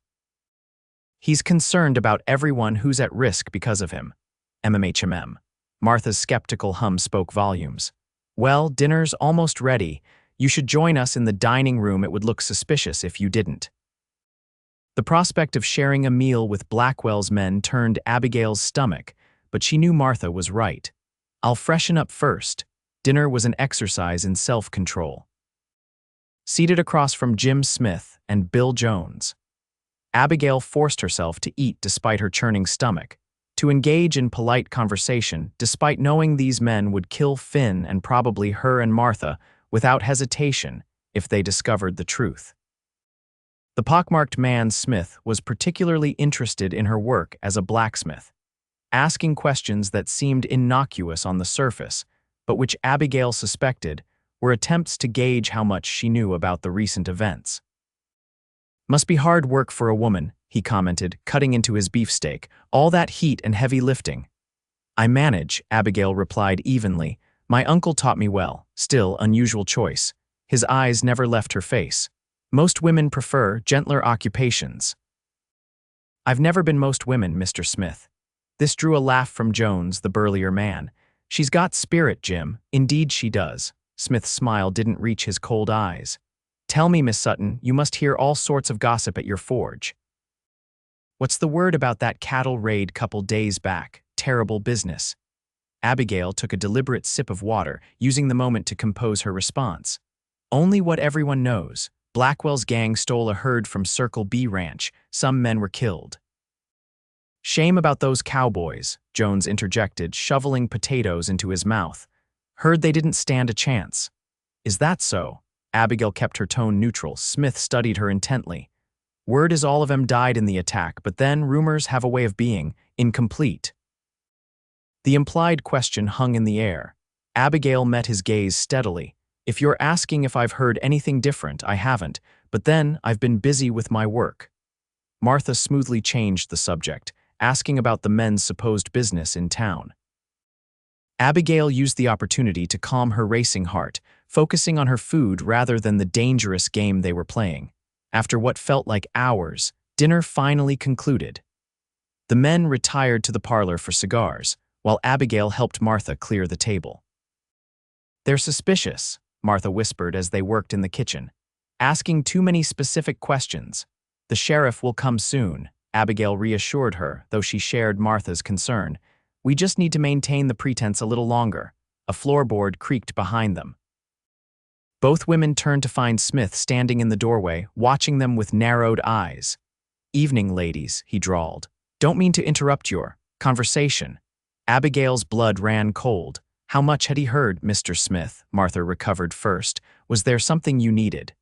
"He's concerned about everyone who's at risk because of him." MMHMM. Martha's skeptical hum spoke volumes. "Well, dinner's almost ready. You should join us in the dining room. It would look suspicious if you didn't." The prospect of sharing a meal with Blackwell's men turned Abigail's stomach, but she knew Martha was right. "I'll freshen up first." Dinner was an exercise in self-control. Seated across from Jim Smith and Bill Jones, Abigail forced herself to eat despite her churning stomach, to engage in polite conversation despite knowing these men would kill Finn and probably her and Martha without hesitation if they discovered the truth. The pockmarked man Smith was particularly interested in her work as a blacksmith, asking questions that seemed innocuous on the surface, but which Abigail suspected were attempts to gauge how much she knew about the recent events. "Must be hard work for a woman," he commented, cutting into his beefsteak, "all that heat and heavy lifting." "I manage," Abigail replied evenly. "My uncle taught me well, still unusual choice." His eyes never left her face. "Most women prefer gentler occupations." "I've never been most women, Mr. Smith." This drew a laugh from Jones, the burlier man. "She's got spirit, Jim. Indeed she does." Smith's smile didn't reach his cold eyes. "Tell me, Miss Sutton, you must hear all sorts of gossip at your forge." "What's the word about that cattle raid couple days back? Terrible business." Abigail took a deliberate sip of water, using the moment to compose her response. "Only what everyone knows. Blackwell's gang stole a herd from Circle B Ranch. Some men were killed." "Shame about those cowboys," Jones interjected, shoveling potatoes into his mouth. "Heard they didn't stand a chance." "Is that so?" Abigail kept her tone neutral. Smith studied her intently. "Word is all of them died in the attack, but then rumors have a way of being incomplete." The implied question hung in the air. Abigail met his gaze steadily. "If you're asking if I've heard anything different, I haven't, but then I've been busy with my work." Martha smoothly changed the subject, asking about the men's supposed business in town. Abigail used the opportunity to calm her racing heart, focusing on her food rather than the dangerous game they were playing. After what felt like hours, dinner finally concluded. The men retired to the parlor for cigars, while Abigail helped Martha clear the table. "They're suspicious," Martha whispered as they worked in the kitchen, "asking too many specific questions." "The sheriff will come soon," Abigail reassured her, though she shared Martha's concern. "We just need to maintain the pretense a little longer." A floorboard creaked behind them. Both women turned to find Smith standing in the doorway, watching them with narrowed eyes. "Evening, ladies," he drawled. "Don't mean to interrupt your conversation." Abigail's blood ran cold. "How much had he heard, Mr. Smith?" Martha recovered first. "Was there something you needed?"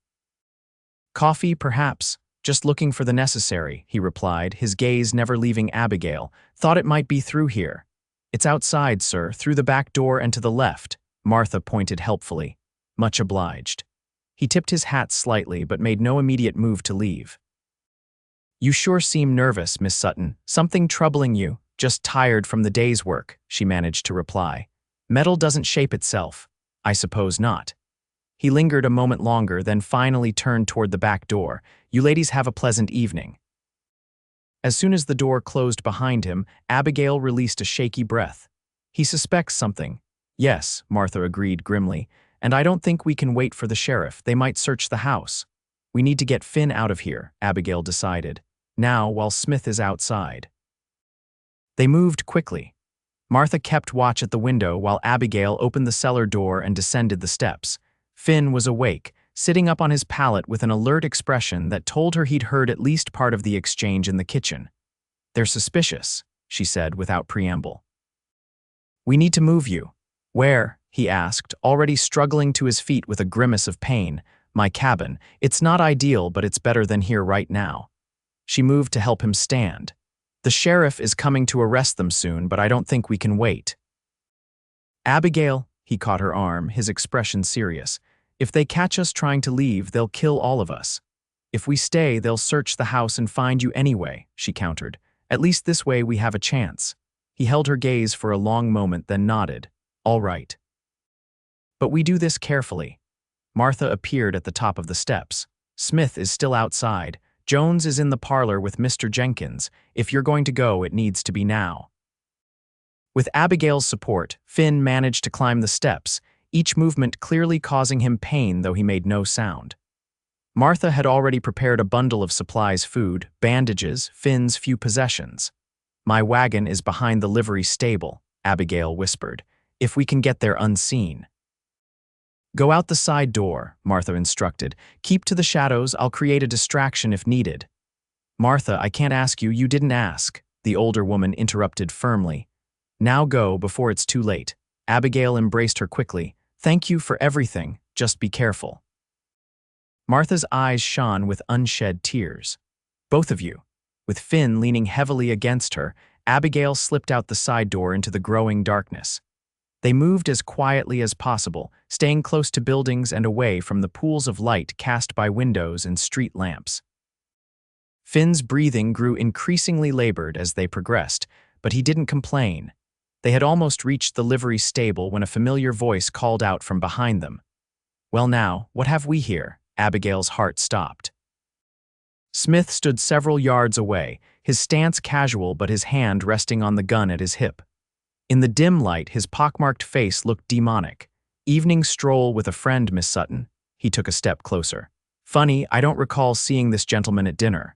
"Coffee, perhaps. Just looking for the necessary," he replied, his gaze never leaving Abigail. "Thought it might be through here." "It's outside, sir, through the back door and to the left," Martha pointed helpfully. "Much obliged." He tipped his hat slightly but made no immediate move to leave. "You sure seem nervous, Miss Sutton. Something troubling you?" "Just tired from the day's work," she managed to reply. "Metal doesn't shape itself." "I suppose not." He lingered a moment longer, then finally turned toward the back door. "You ladies have a pleasant evening." As soon as the door closed behind him, Abigail released a shaky breath. "He suspects something." "Yes," Martha agreed grimly, "and I don't think we can wait for the sheriff. They might search the house." "We need to get Finn out of here," Abigail decided. "Now, while Smith is outside." They moved quickly. Martha kept watch at the window while Abigail opened the cellar door and descended the steps. Finn was awake, sitting up on his pallet with an alert expression that told her he'd heard at least part of the exchange in the kitchen. "They're suspicious," she said without preamble. "We need to move you." "Where?" he asked, already struggling to his feet with a grimace of pain. "My cabin. It's not ideal, but it's better than here right now." She moved to help him stand. "The sheriff is coming to arrest them soon, but I don't think we can wait." "Abigail," he caught her arm, his expression serious. "If they catch us trying to leave, they'll kill all of us. If we stay, they'll search the house and find you anyway," she countered. "At least this way we have a chance." He held her gaze for a long moment, then nodded. "All right. But we do this carefully." Martha appeared at the top of the steps. "Smith is still outside. Jones is in the parlor with Mr. Jenkins. If you're going to go, it needs to be now." With Abigail's support, Finn managed to climb the steps, each movement clearly causing him pain though he made no sound. Martha had already prepared a bundle of supplies: food, bandages, Finn's few possessions. My wagon is behind the livery stable, Abigail whispered, if we can get there unseen. Go out the side door, Martha instructed. Keep to the shadows, I'll create a distraction if needed. Martha, I can't ask you, you didn't ask, the older woman interrupted firmly. Now go before it's too late. Abigail embraced her quickly. Thank you for everything, just be careful. Martha's eyes shone with unshed tears. Both of you. With Finn leaning heavily against her, Abigail slipped out the side door into the growing darkness. They moved as quietly as possible, staying close to buildings and away from the pools of light cast by windows and street lamps. Finn's breathing grew increasingly labored as they progressed, but he didn't complain. They had almost reached the livery stable when a familiar voice called out from behind them. Well now, what have we here? Abigail's heart stopped. Smith stood several yards away, his stance casual but his hand resting on the gun at his hip. In the dim light, his pockmarked face looked demonic. Evening stroll with a friend, Miss Sutton. He took a step closer. Funny, I don't recall seeing this gentleman at dinner.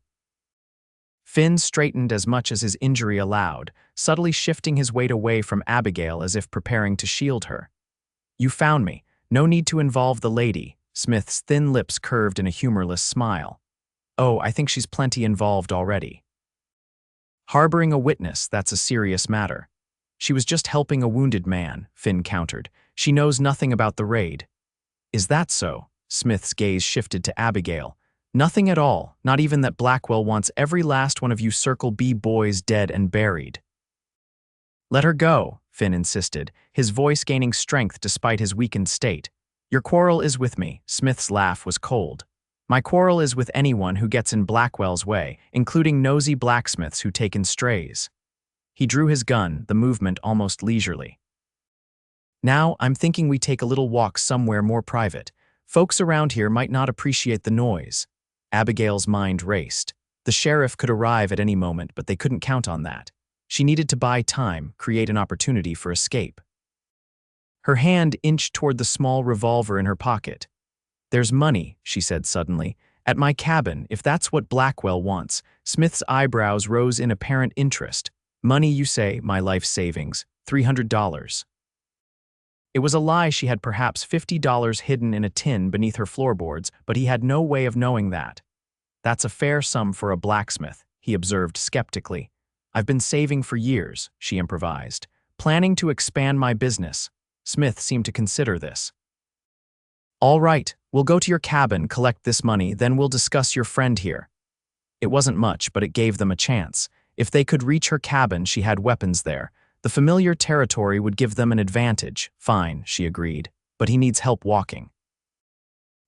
Finn straightened as much as his injury allowed, subtly shifting his weight away from Abigail as if preparing to shield her. You found me. No need to involve the lady. Smith's thin lips curved in a humorless smile. Oh, I think she's plenty involved already. Harboring a witness, that's a serious matter. She was just helping a wounded man, Finn countered. She knows nothing about the raid. Is that so? Smith's gaze shifted to Abigail. Nothing at all, not even that Blackwell wants every last one of you Circle B boys dead and buried. Let her go, Finn insisted, his voice gaining strength despite his weakened state. Your quarrel is with me, Smith's laugh was cold. My quarrel is with anyone who gets in Blackwell's way, including nosy blacksmiths who take in strays. He drew his gun, the movement almost leisurely. Now, I'm thinking we take a little walk somewhere more private. Folks around here might not appreciate the noise. Abigail's mind raced. The sheriff could arrive at any moment, but they couldn't count on that. She needed to buy time, create an opportunity for escape. Her hand inched toward the small revolver in her pocket. There's money, she said suddenly. At my cabin, if that's what Blackwell wants. Smith's eyebrows rose in apparent interest. Money, you say, my life savings. $300. It was a lie. She had perhaps $50 hidden in a tin beneath her floorboards, but he had no way of knowing that. That's a fair sum for a blacksmith, he observed skeptically. I've been saving for years, she improvised. Planning to expand my business. Smith seemed to consider this. All right, we'll go to your cabin, collect this money, then we'll discuss your friend here. It wasn't much, but it gave them a chance. If they could reach her cabin, she had weapons there. The familiar territory would give them an advantage. Fine, she agreed, but he needs help walking.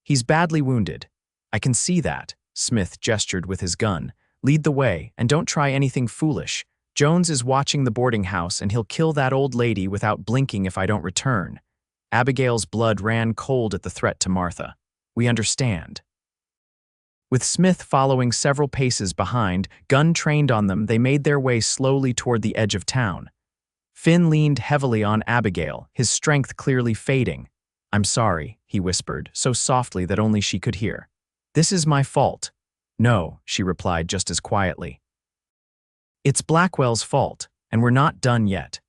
He's badly wounded. I can see that, Smith gestured with his gun. Lead the way, and don't try anything foolish. Jones is watching the boarding house, and he'll kill that old lady without blinking if I don't return. Abigail's blood ran cold at the threat to Martha. We understand. With Smith following several paces behind, gun trained on them, they made their way slowly toward the edge of town. Finn leaned heavily on Abigail, his strength clearly fading. I'm sorry, he whispered, so softly that only she could hear. This is my fault. No, she replied just as quietly. It's Blackwell's fault, and we're not done yet.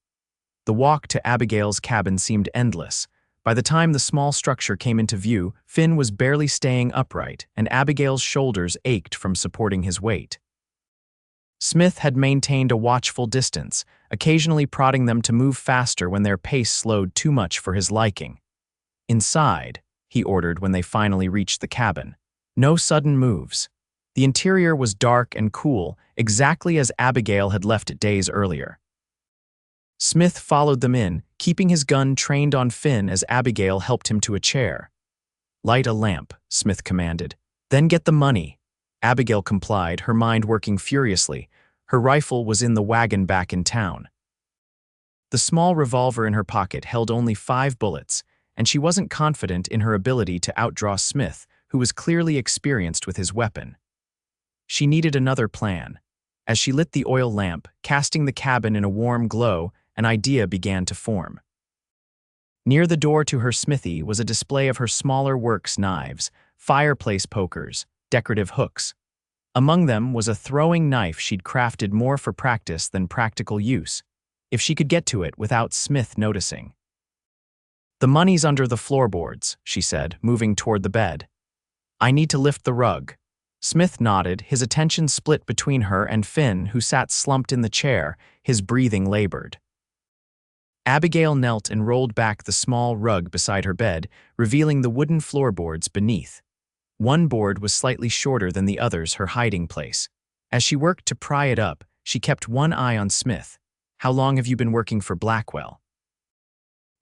The walk to Abigail's cabin seemed endless. By the time the small structure came into view, Finn was barely staying upright, and Abigail's shoulders ached from supporting his weight. Smith had maintained a watchful distance, occasionally prodding them to move faster when their pace slowed too much for his liking. Inside, he ordered when they finally reached the cabin. No sudden moves. The interior was dark and cool, exactly as Abigail had left it days earlier. Smith followed them in, keeping his gun trained on Finn as Abigail helped him to a chair. Light a lamp, Smith commanded. Then get the money. Abigail complied, her mind working furiously. Her rifle was in the wagon back in town. The small revolver in her pocket held only 5 bullets, and she wasn't confident in her ability to outdraw Smith, who was clearly experienced with his weapon. She needed another plan. As she lit the oil lamp, casting the cabin in a warm glow, an idea began to form. Near the door to her smithy was a display of her smaller works knives, fireplace pokers, decorative hooks. Among them was a throwing knife she'd crafted more for practice than practical use, if she could get to it without Smith noticing. "The money's under the floorboards," she said, moving toward the bed. "I need to lift the rug." Smith nodded, his attention split between her and Finn, who sat slumped in the chair, his breathing labored. Abigail knelt and rolled back the small rug beside her bed, revealing the wooden floorboards beneath. One board was slightly shorter than the others, her hiding place. As she worked to pry it up, she kept one eye on Smith. "How long have you been working for Blackwell?"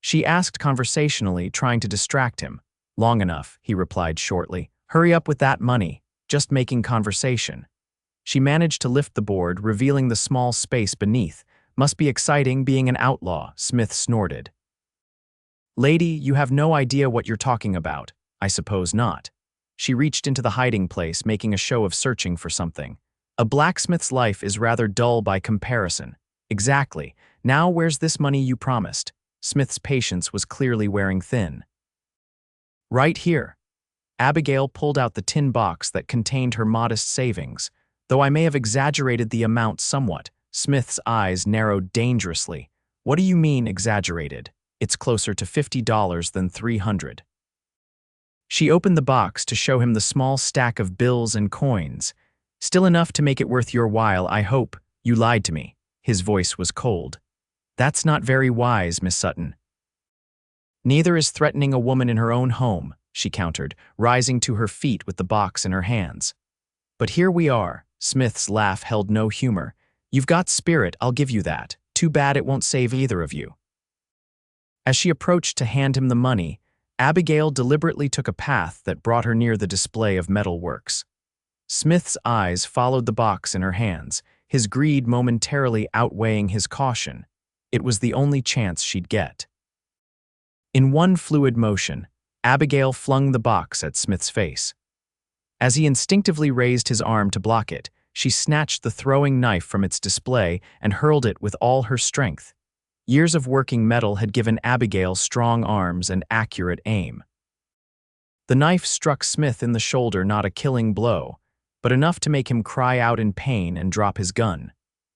she asked conversationally, trying to distract him. "Long enough," he replied shortly. "Hurry up with that money. Just making conversation." She managed to lift the board, revealing the small space beneath. "Must be exciting being an outlaw," Smith snorted. "Lady, you have no idea what you're talking about." "I suppose not." She reached into the hiding place, making a show of searching for something. "A blacksmith's life is rather dull by comparison." "Exactly. Now where's this money you promised?" Smith's patience was clearly wearing thin. "Right here." Abigail pulled out the tin box that contained her modest savings. "Though I may have exaggerated the amount somewhat." Smith's eyes narrowed dangerously. "What do you mean, exaggerated? It's closer to $50 than $300. She opened the box to show him the small stack of bills and coins. "Still enough to make it worth your while, I hope. You lied to me." His voice was cold. "That's not very wise, Miss Sutton." "Neither is threatening a woman in her own home," she countered, rising to her feet with the box in her hands. "But here we are." Smith's laugh held no humor. "You've got spirit, I'll give you that. Too bad it won't save either of you." As she approached to hand him the money, Abigail deliberately took a path that brought her near the display of metal works. Smith's eyes followed the box in her hands, his greed momentarily outweighing his caution. It was the only chance she'd get. In one fluid motion, Abigail flung the box at Smith's face. As he instinctively raised his arm to block it, she snatched the throwing knife from its display and hurled it with all her strength. Years of working metal had given Abigail strong arms and accurate aim. The knife struck Smith in the shoulder, not a killing blow, but enough to make him cry out in pain and drop his gun.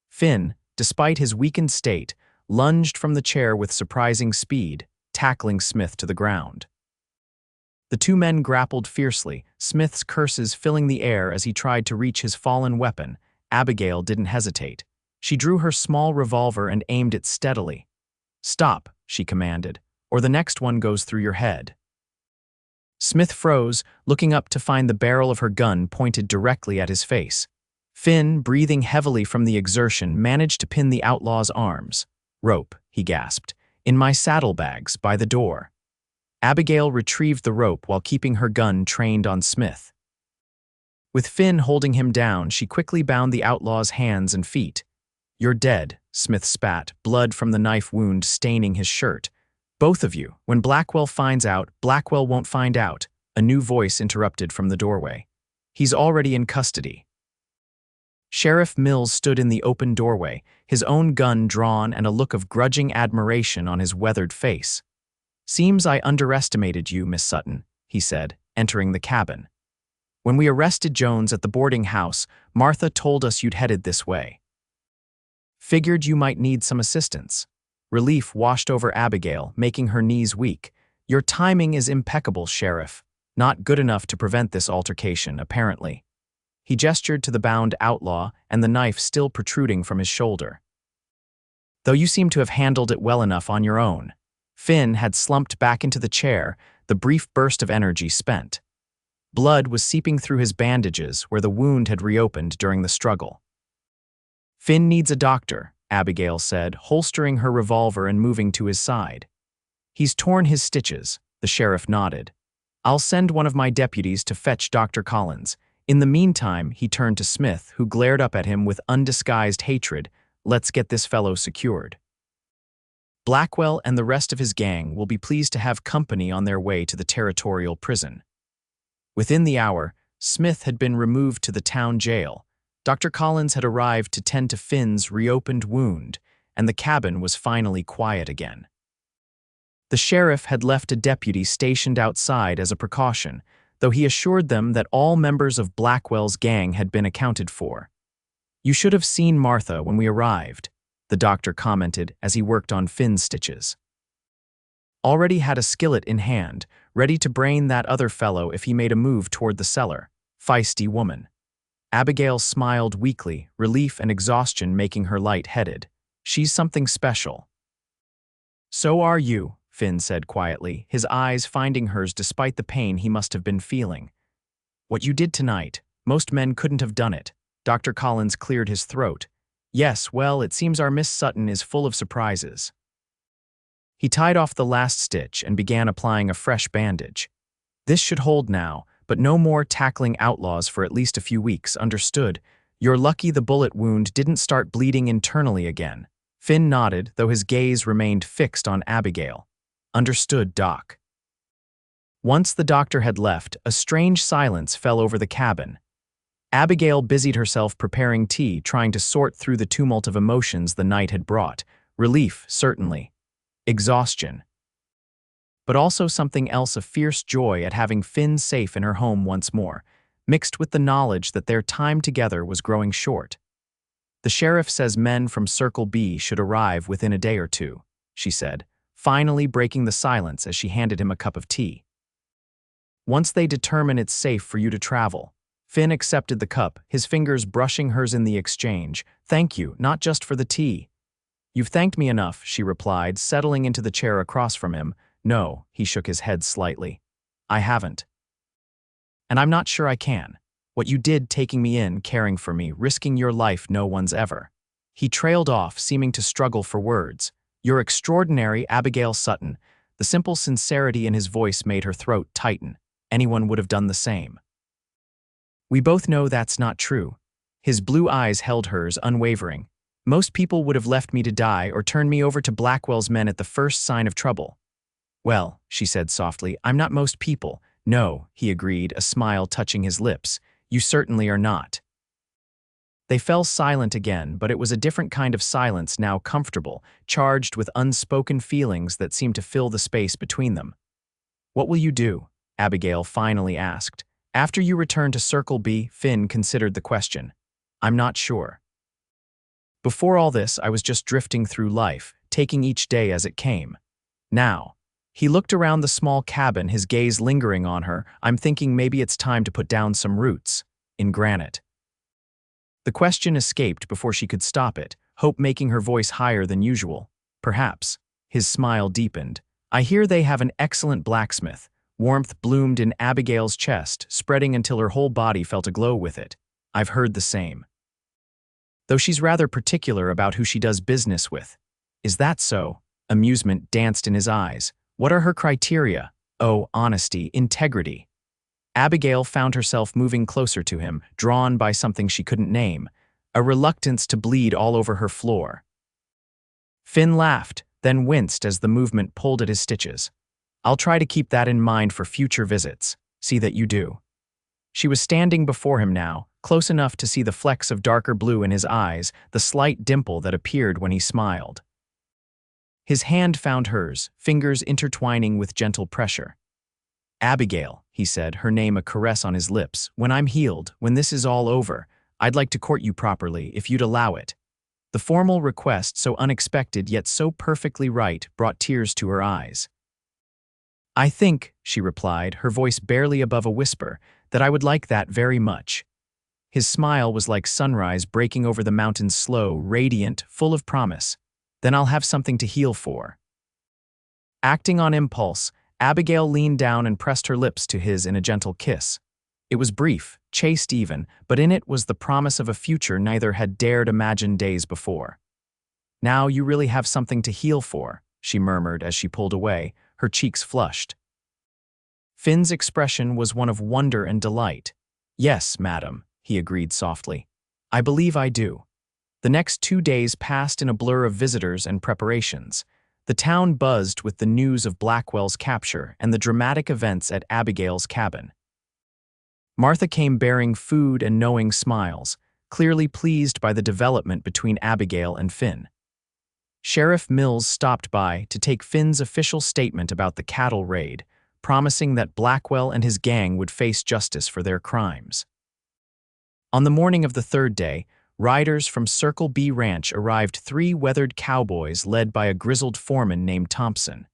Finn, despite his weakened state, lunged from the chair with surprising speed, tackling Smith to the ground. The two men grappled fiercely, Smith's curses filling the air as he tried to reach his fallen weapon. Abigail didn't hesitate. She drew her small revolver and aimed it steadily. "Stop," she commanded, "or the next one goes through your head." Smith froze, looking up to find the barrel of her gun pointed directly at his face. Finn, breathing heavily from the exertion, managed to pin the outlaw's arms. "Rope," he gasped. "In my saddlebags, by the door." Abigail retrieved the rope while keeping her gun trained on Smith. With Finn holding him down, she quickly bound the outlaw's hands and feet. "You're dead," Smith spat, blood from the knife wound staining his shirt. "Both of you. When Blackwell finds out, Blackwell won't find out," a new voice interrupted from the doorway. "He's already in custody." Sheriff Mills stood in the open doorway, his own gun drawn and a look of grudging admiration on his weathered face. "Seems I underestimated you, Miss Sutton," he said, entering the cabin. "When we arrested Jones at the boarding house, Martha told us you'd headed this way. Figured you might need some assistance." Relief washed over Abigail, making her knees weak. "Your timing is impeccable, Sheriff. Not good enough to prevent this altercation, apparently." He gestured to the bound outlaw and the knife still protruding from his shoulder. "Though you seem to have handled it well enough on your own." Finn had slumped back into the chair, the brief burst of energy spent. Blood was seeping through his bandages where the wound had reopened during the struggle. "Finn needs a doctor," Abigail said, holstering her revolver and moving to his side. "He's torn his stitches," the sheriff nodded. "I'll send one of my deputies to fetch Dr. Collins. In the meantime," he turned to Smith, who glared up at him with undisguised hatred, "let's get this fellow secured. Blackwell and the rest of his gang will be pleased to have company on their way to the territorial prison." Within the hour, Smith had been removed to the town jail. Dr. Collins had arrived to tend to Finn's reopened wound, and the cabin was finally quiet again. The sheriff had left a deputy stationed outside as a precaution. though he assured them that all members of Blackwell's gang had been accounted for. "You should have seen Martha when we arrived," the doctor commented as he worked on Finn's stitches. Already had a skillet in hand, ready to brain that other fellow if he made a move toward the cellar. Feisty woman. Abigail smiled weakly, relief and exhaustion making her light-headed. "She's something special." "So are you," Finn said quietly, his eyes finding hers despite the pain he must have been feeling. "What you did tonight, most men couldn't have done it." Dr. Collins cleared his throat. "Yes, well, it seems our Miss Sutton is full of surprises." He tied off the last stitch and began applying a fresh bandage. "This should hold now, but no more tackling outlaws for at least a few weeks, understood? You're lucky the bullet wound didn't start bleeding internally again." Finn nodded, though his gaze remained fixed on Abigail. "Understood, Doc." Once the doctor had left, a strange silence fell over the cabin. Abigail busied herself preparing tea, trying to sort through the tumult of emotions the night had brought. Relief, certainly. Exhaustion. But also something else, a fierce joy at having Finn safe in her home once more, mixed with the knowledge that their time together was growing short. "The sheriff says men from Circle B should arrive within a day or two," she said, finally breaking the silence as she handed him a cup of tea. "Once they determine it's safe for you to travel." Finn accepted the cup, his fingers brushing hers in the exchange. "Thank you, not just for the tea." "You've thanked me enough," she replied, settling into the chair across from him. "No," he shook his head slightly. "I haven't. And I'm not sure I can. What you did taking me in, caring for me, risking your life no one's ever." He trailed off, seeming to struggle for words. "You're extraordinary, Abigail Sutton." The simple sincerity in his voice made her throat tighten. Anyone would have done the same. "We both know that's not true." His blue eyes held hers, unwavering. "Most people would have left me to die or turned me over to Blackwell's men at the first sign of trouble." "Well," she said softly, "I'm not most people." "No," he agreed, a smile touching his lips. "You certainly are not." They fell silent again, but it was a different kind of silence, now comfortable, charged with unspoken feelings that seemed to fill the space between them. "What will you do?" Abigail finally asked. "After you return to Circle B?" Finn considered the question. "I'm not sure. Before all this, I was just drifting through life, taking each day as it came. Now," he looked around the small cabin, his gaze lingering on her, "I'm thinking maybe it's time to put down some roots. In granite." The question escaped before she could stop it, hope making her voice higher than usual. "Perhaps." His smile deepened. "I hear they have an excellent blacksmith." Warmth bloomed in Abigail's chest, spreading until her whole body felt aglow with it. "I've heard the same. Though she's rather particular about who she does business with." "Is that so?" Amusement danced in his eyes. "What are her criteria?" "Oh, honesty, integrity." Abigail found herself moving closer to him, drawn by something she couldn't name, a reluctance to bleed all over her floor. Finn laughed, then winced as the movement pulled at his stitches. "I'll try to keep that in mind for future visits. See that you do." She was standing before him now, close enough to see the flecks of darker blue in his eyes, the slight dimple that appeared when he smiled. His hand found hers, fingers intertwining with gentle pressure. "Abigail," he said, her name a caress on his lips, "when I'm healed, when this is all over, I'd like to court you properly, if you'd allow it." The formal request, so unexpected yet so perfectly right, brought tears to her eyes. "I think," she replied, her voice barely above a whisper, "that I would like that very much." His smile was like sunrise breaking over the mountains, slow, radiant, full of promise. "Then I'll have something to heal for." Acting on impulse, Abigail leaned down and pressed her lips to his in a gentle kiss. It was brief, chaste even, but in it was the promise of a future neither had dared imagine days before. "Now you really have something to heal for," she murmured as she pulled away, her cheeks flushed. Finn's expression was one of wonder and delight. "Yes, madam," he agreed softly. "I believe I do." The next 2 days passed in a blur of visitors and preparations. The town buzzed with the news of Blackwell's capture and the dramatic events at Abigail's cabin. Martha came bearing food and knowing smiles, clearly pleased by the development between Abigail and Finn. Sheriff Mills stopped by to take Finn's official statement about the cattle raid, promising that Blackwell and his gang would face justice for their crimes. On the morning of the third day, riders from Circle B Ranch arrived, 3 weathered cowboys led by a grizzled foreman named Thompson.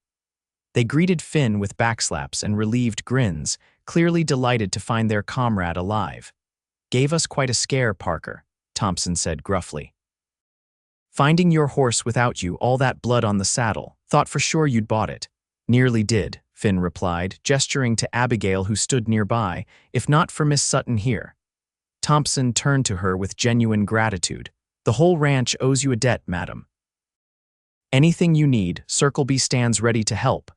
They greeted Finn with backslaps and relieved grins, clearly delighted to find their comrade alive. "Gave us quite a scare, Parker," Thompson said gruffly. "Finding your horse without you, all that blood on the saddle. Thought for sure you'd bought it." "Nearly did," Finn replied, gesturing to Abigail who stood nearby, "if not for Miss Sutton here." Thompson turned to her with genuine gratitude. "The whole ranch owes you a debt, madam." "Anything you need, Circle B stands ready to help."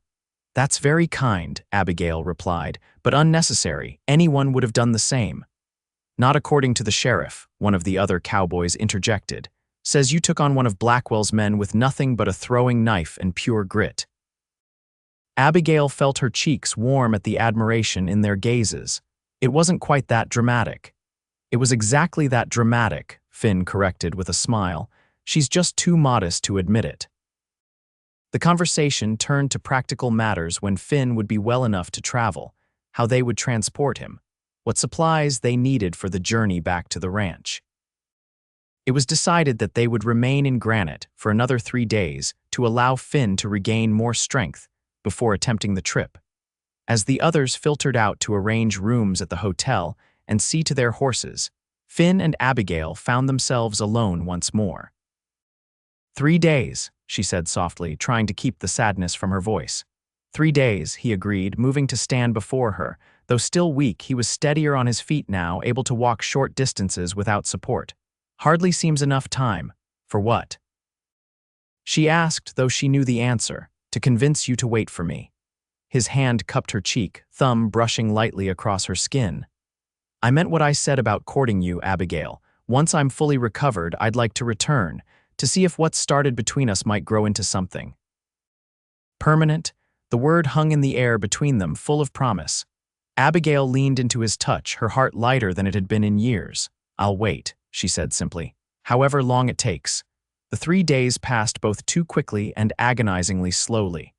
"That's very kind," Abigail replied, "but unnecessary. Anyone would have done the same." "Not according to the sheriff," one of the other cowboys interjected. "Says you took on one of Blackwell's men with nothing but a throwing knife and pure grit." Abigail felt her cheeks warm at the admiration in their gazes. "It wasn't quite that dramatic." "It was exactly that dramatic," Finn corrected with a smile. "She's just too modest to admit it." The conversation turned to practical matters: when Finn would be well enough to travel, how they would transport him, what supplies they needed for the journey back to the ranch. It was decided that they would remain in Granite for another 3 days to allow Finn to regain more strength before attempting the trip. As the others filtered out to arrange rooms at the hotel and see to their horses, Finn and Abigail found themselves alone once more. 3 days, she said softly, trying to keep the sadness from her voice. 3 days, he agreed, moving to stand before her. Though still weak, he was steadier on his feet now, able to walk short distances without support. "Hardly seems enough time. For what?" she asked, though she knew the answer. "To convince you to wait for me." His hand cupped her cheek, thumb brushing lightly across her skin. "I meant what I said about courting you, Abigail. Once I'm fully recovered, I'd like to return, to see if what started between us might grow into something permanent." The word hung in the air between them, full of promise. Abigail leaned into his touch, her heart lighter than it had been in years. "I'll wait," she said simply. "However long it takes." The 3 days passed both too quickly and agonizingly slowly.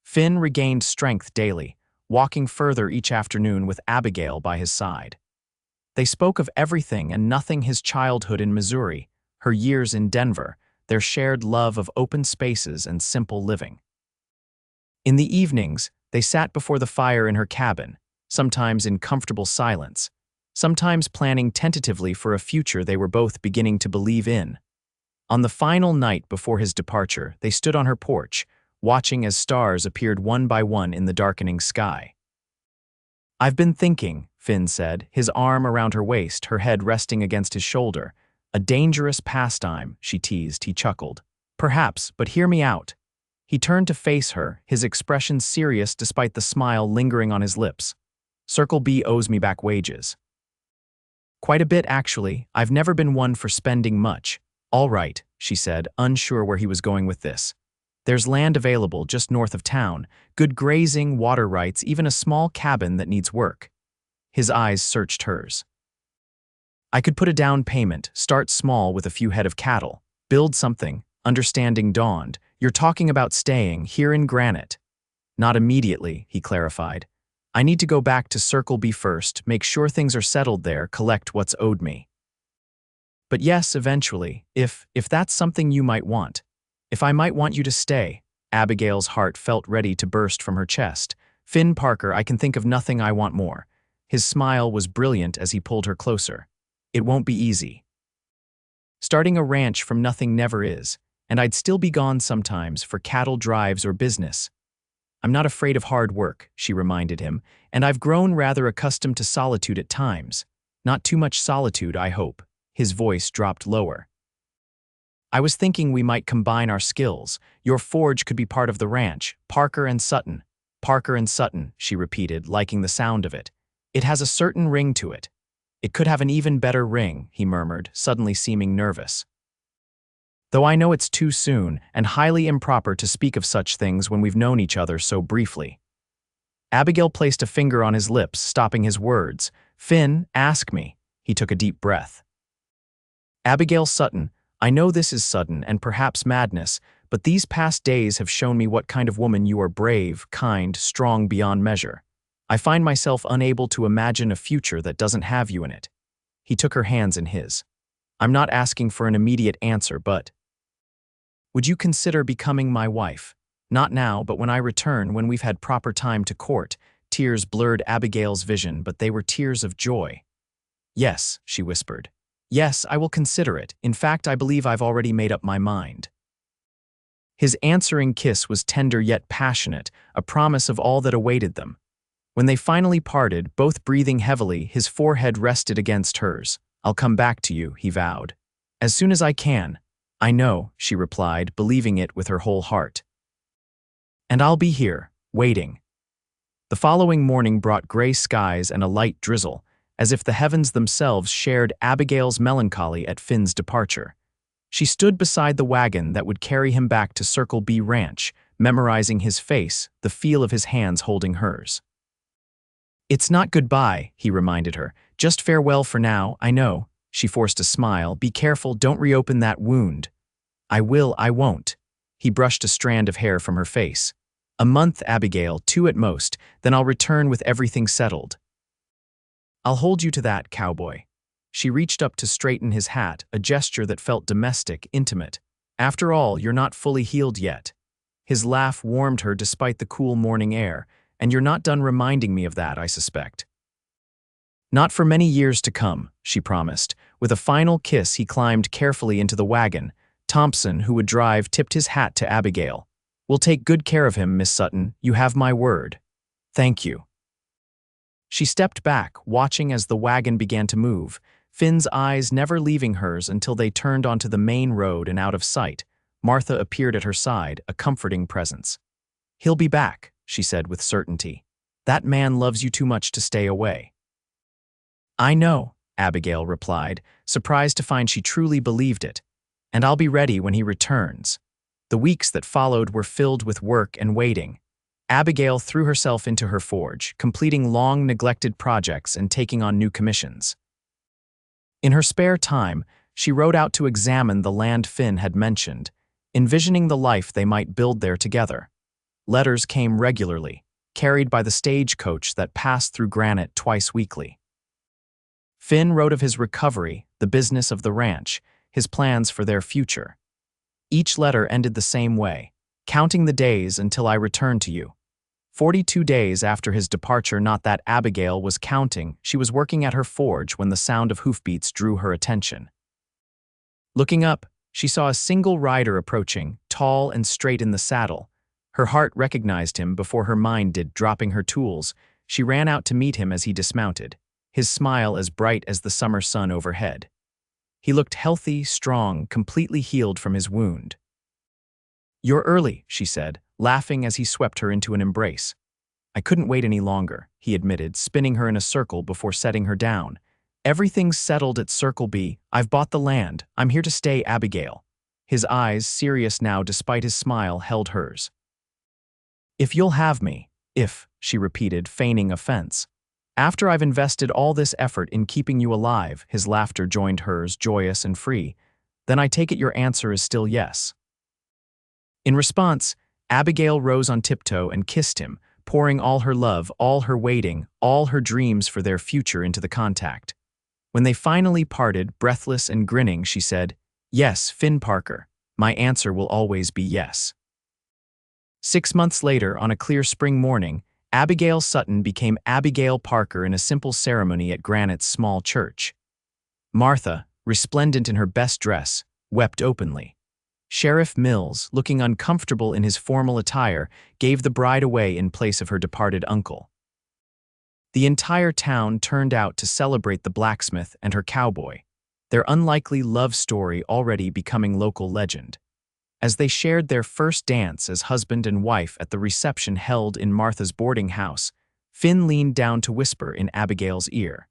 Finn regained strength daily, walking further each afternoon with Abigail by his side. They spoke of everything and nothing: his childhood in Missouri, her years in Denver, their shared love of open spaces and simple living. In the evenings, they sat before the fire in her cabin, sometimes in comfortable silence, sometimes planning tentatively for a future they were both beginning to believe in. On the final night before his departure, they stood on her porch, watching as stars appeared one by one in the darkening sky. "I've been thinking," Finn said, his arm around her waist, her head resting against his shoulder. "A dangerous pastime," she teased. He chuckled. "Perhaps, but hear me out." He turned to face her, his expression serious despite the smile lingering on his lips. "Circle B owes me back wages." "Quite a bit, actually. I've never been one for spending much." "All right," she said, unsure where he was going with this. "There's land available just north of town, good grazing, water rights, even a small cabin that needs work." His eyes searched hers. "I could put a down payment, start small with a few head of cattle, build something." Understanding dawned. "You're talking about staying here in Granite." "Not immediately," he clarified. "I need to go back to Circle B first, make sure things are settled there, collect what's owed me. But yes, eventually, if that's something you might want. If I might want you to stay." Abigail's heart felt ready to burst from her chest. "Finn Parker, I can think of nothing I want more." His smile was brilliant as he pulled her closer. "It won't be easy. Starting a ranch from nothing never is, and I'd still be gone sometimes for cattle drives or business. I'm not afraid of hard work," she reminded him, "and I've grown rather accustomed to solitude at times. Not too much solitude, I hope." His voice dropped lower. "I was thinking we might combine our skills. Your forge could be part of the ranch. Parker and Sutton." "Parker and Sutton," she repeated, liking the sound of it. "It has a certain ring to it." "It could have an even better ring," he murmured, suddenly seeming nervous. "Though I know it's too soon and highly improper to speak of such things when we've known each other so briefly." Abigail placed a finger on his lips, stopping his words. "Finn, ask me." He took a deep breath. "Abigail Sutton, I know this is sudden and perhaps madness, but these past days have shown me what kind of woman you are: brave, kind, strong beyond measure. I find myself unable to imagine a future that doesn't have you in it." He took her hands in his. "I'm not asking for an immediate answer, but would you consider becoming my wife? Not now, but when I return, when we've had proper time to court." Tears blurred Abigail's vision, but they were tears of joy. "Yes," she whispered. "Yes, I will consider it. In fact, I believe I've already made up my mind." His answering kiss was tender yet passionate, a promise of all that awaited them. When they finally parted, both breathing heavily, his forehead rested against hers. "I'll come back to you," he vowed. "As soon as I can." "I know," she replied, believing it with her whole heart. "And I'll be here, waiting." The following morning brought gray skies and a light drizzle, as if the heavens themselves shared Abigail's melancholy at Finn's departure. She stood beside the wagon that would carry him back to Circle B Ranch, memorizing his face, the feel of his hands holding hers. "It's not goodbye," he reminded her. "Just farewell for now, I know." She forced a smile. "Be careful, don't reopen that wound." "I will, I won't." He brushed a strand of hair from her face. "A month, Abigail, 2 at most, then I'll return with everything settled." "I'll hold you to that, Cowboy." She reached up to straighten his hat, a gesture that felt domestic, intimate. "After all, you're not fully healed yet." His laugh warmed her despite the cool morning air. "And you're not done reminding me of that, I suspect." "Not for many years to come," she promised. With a final kiss, he climbed carefully into the wagon. Thompson, who would drive, tipped his hat to Abigail. "We'll take good care of him, Miss Sutton. You have my word." "Thank you." She stepped back, watching as the wagon began to move, Finn's eyes never leaving hers until they turned onto the main road and out of sight. Martha appeared at her side, a comforting presence. "He'll be back," she said with certainty. "That man loves you too much to stay away." "I know," Abigail replied, surprised to find she truly believed it. "And I'll be ready when he returns." The weeks that followed were filled with work and waiting. Abigail threw herself into her forge, completing long-neglected projects and taking on new commissions. In her spare time, she rode out to examine the land Finn had mentioned, envisioning the life they might build there together. Letters came regularly, carried by the stagecoach that passed through Granite twice weekly. Finn wrote of his recovery, the business of the ranch, his plans for their future. Each letter ended the same way: "Counting the days until I return to you." 42 days after his departure, not that Abigail was counting, she was working at her forge when the sound of hoofbeats drew her attention. Looking up, she saw a single rider approaching, tall and straight in the saddle. Her heart recognized him before her mind did. Dropping her tools, she ran out to meet him as he dismounted, his smile as bright as the summer sun overhead. He looked healthy, strong, completely healed from his wound. "You're early," she said, laughing as he swept her into an embrace. "I couldn't wait any longer," he admitted, spinning her in a circle before setting her down. "Everything's settled at Circle B. I've bought the land. I'm here to stay, Abigail." His eyes, serious now despite his smile, held hers. "If you'll have me." "If," she repeated, feigning offense. "After I've invested all this effort in keeping you alive," his laughter joined hers, joyous and free. "Then I take it your answer is still yes." In response, Abigail rose on tiptoe and kissed him, pouring all her love, all her waiting, all her dreams for their future into the contact. When they finally parted, breathless and grinning, she said, "Yes, Finn Parker. My answer will always be yes." 6 months later, on a clear spring morning, Abigail Sutton became Abigail Parker in a simple ceremony at Granite's small church. Martha, resplendent in her best dress, wept openly. Sheriff Mills, looking uncomfortable in his formal attire, gave the bride away in place of her departed uncle. The entire town turned out to celebrate the blacksmith and her cowboy, their unlikely love story already becoming local legend. As they shared their first dance as husband and wife at the reception held in Martha's boarding house, Finn leaned down to whisper in Abigail's ear.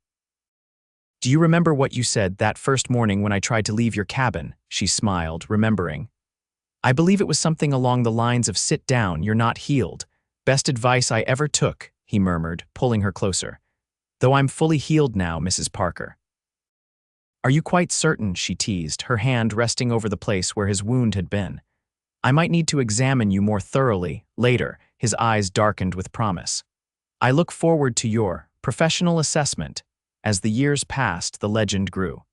"Do you remember what you said that first morning when I tried to leave your cabin?" She smiled, remembering. "I believe it was something along the lines of 'Sit down, you're not healed.' Best advice I ever took," he murmured, pulling her closer. "Though I'm fully healed now, Mrs. Parker." "Are you quite certain?" she teased, her hand resting over the place where his wound had been. I might need to examine you more thoroughly later." His eyes darkened with promise. "I look forward to your professional assessment." As the years passed, the legend grew.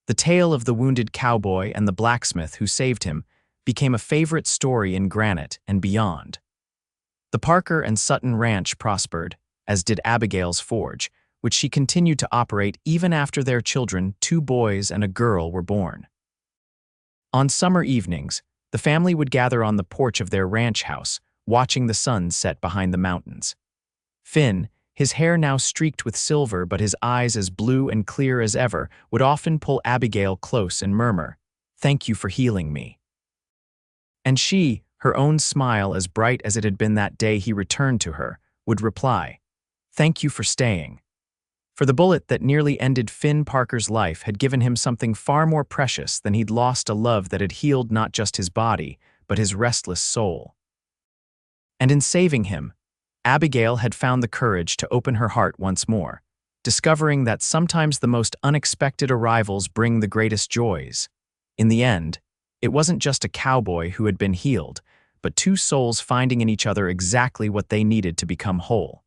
The tale of the wounded cowboy and the blacksmith who saved him became a favorite story in Granite and beyond. The Parker and Sutton Ranch prospered, as did Abigail's forge, which she continued to operate even after their children, 2 boys and a girl, were born. On summer evenings, the family would gather on the porch of their ranch house, watching the sun set behind the mountains. Finn, his hair now streaked with silver but his eyes as blue and clear as ever, would often pull Abigail close and murmur, "Thank you for healing me." And she, her own smile as bright as it had been that day he returned to her, would reply, "Thank you for staying." For the bullet that nearly ended Finn Parker's life had given him something far more precious than he'd lost, a love that had healed not just his body, but his restless soul. And in saving him, Abigail had found the courage to open her heart once more, discovering that sometimes the most unexpected arrivals bring the greatest joys. In the end, it wasn't just a cowboy who had been healed, but 2 souls finding in each other exactly what they needed to become whole.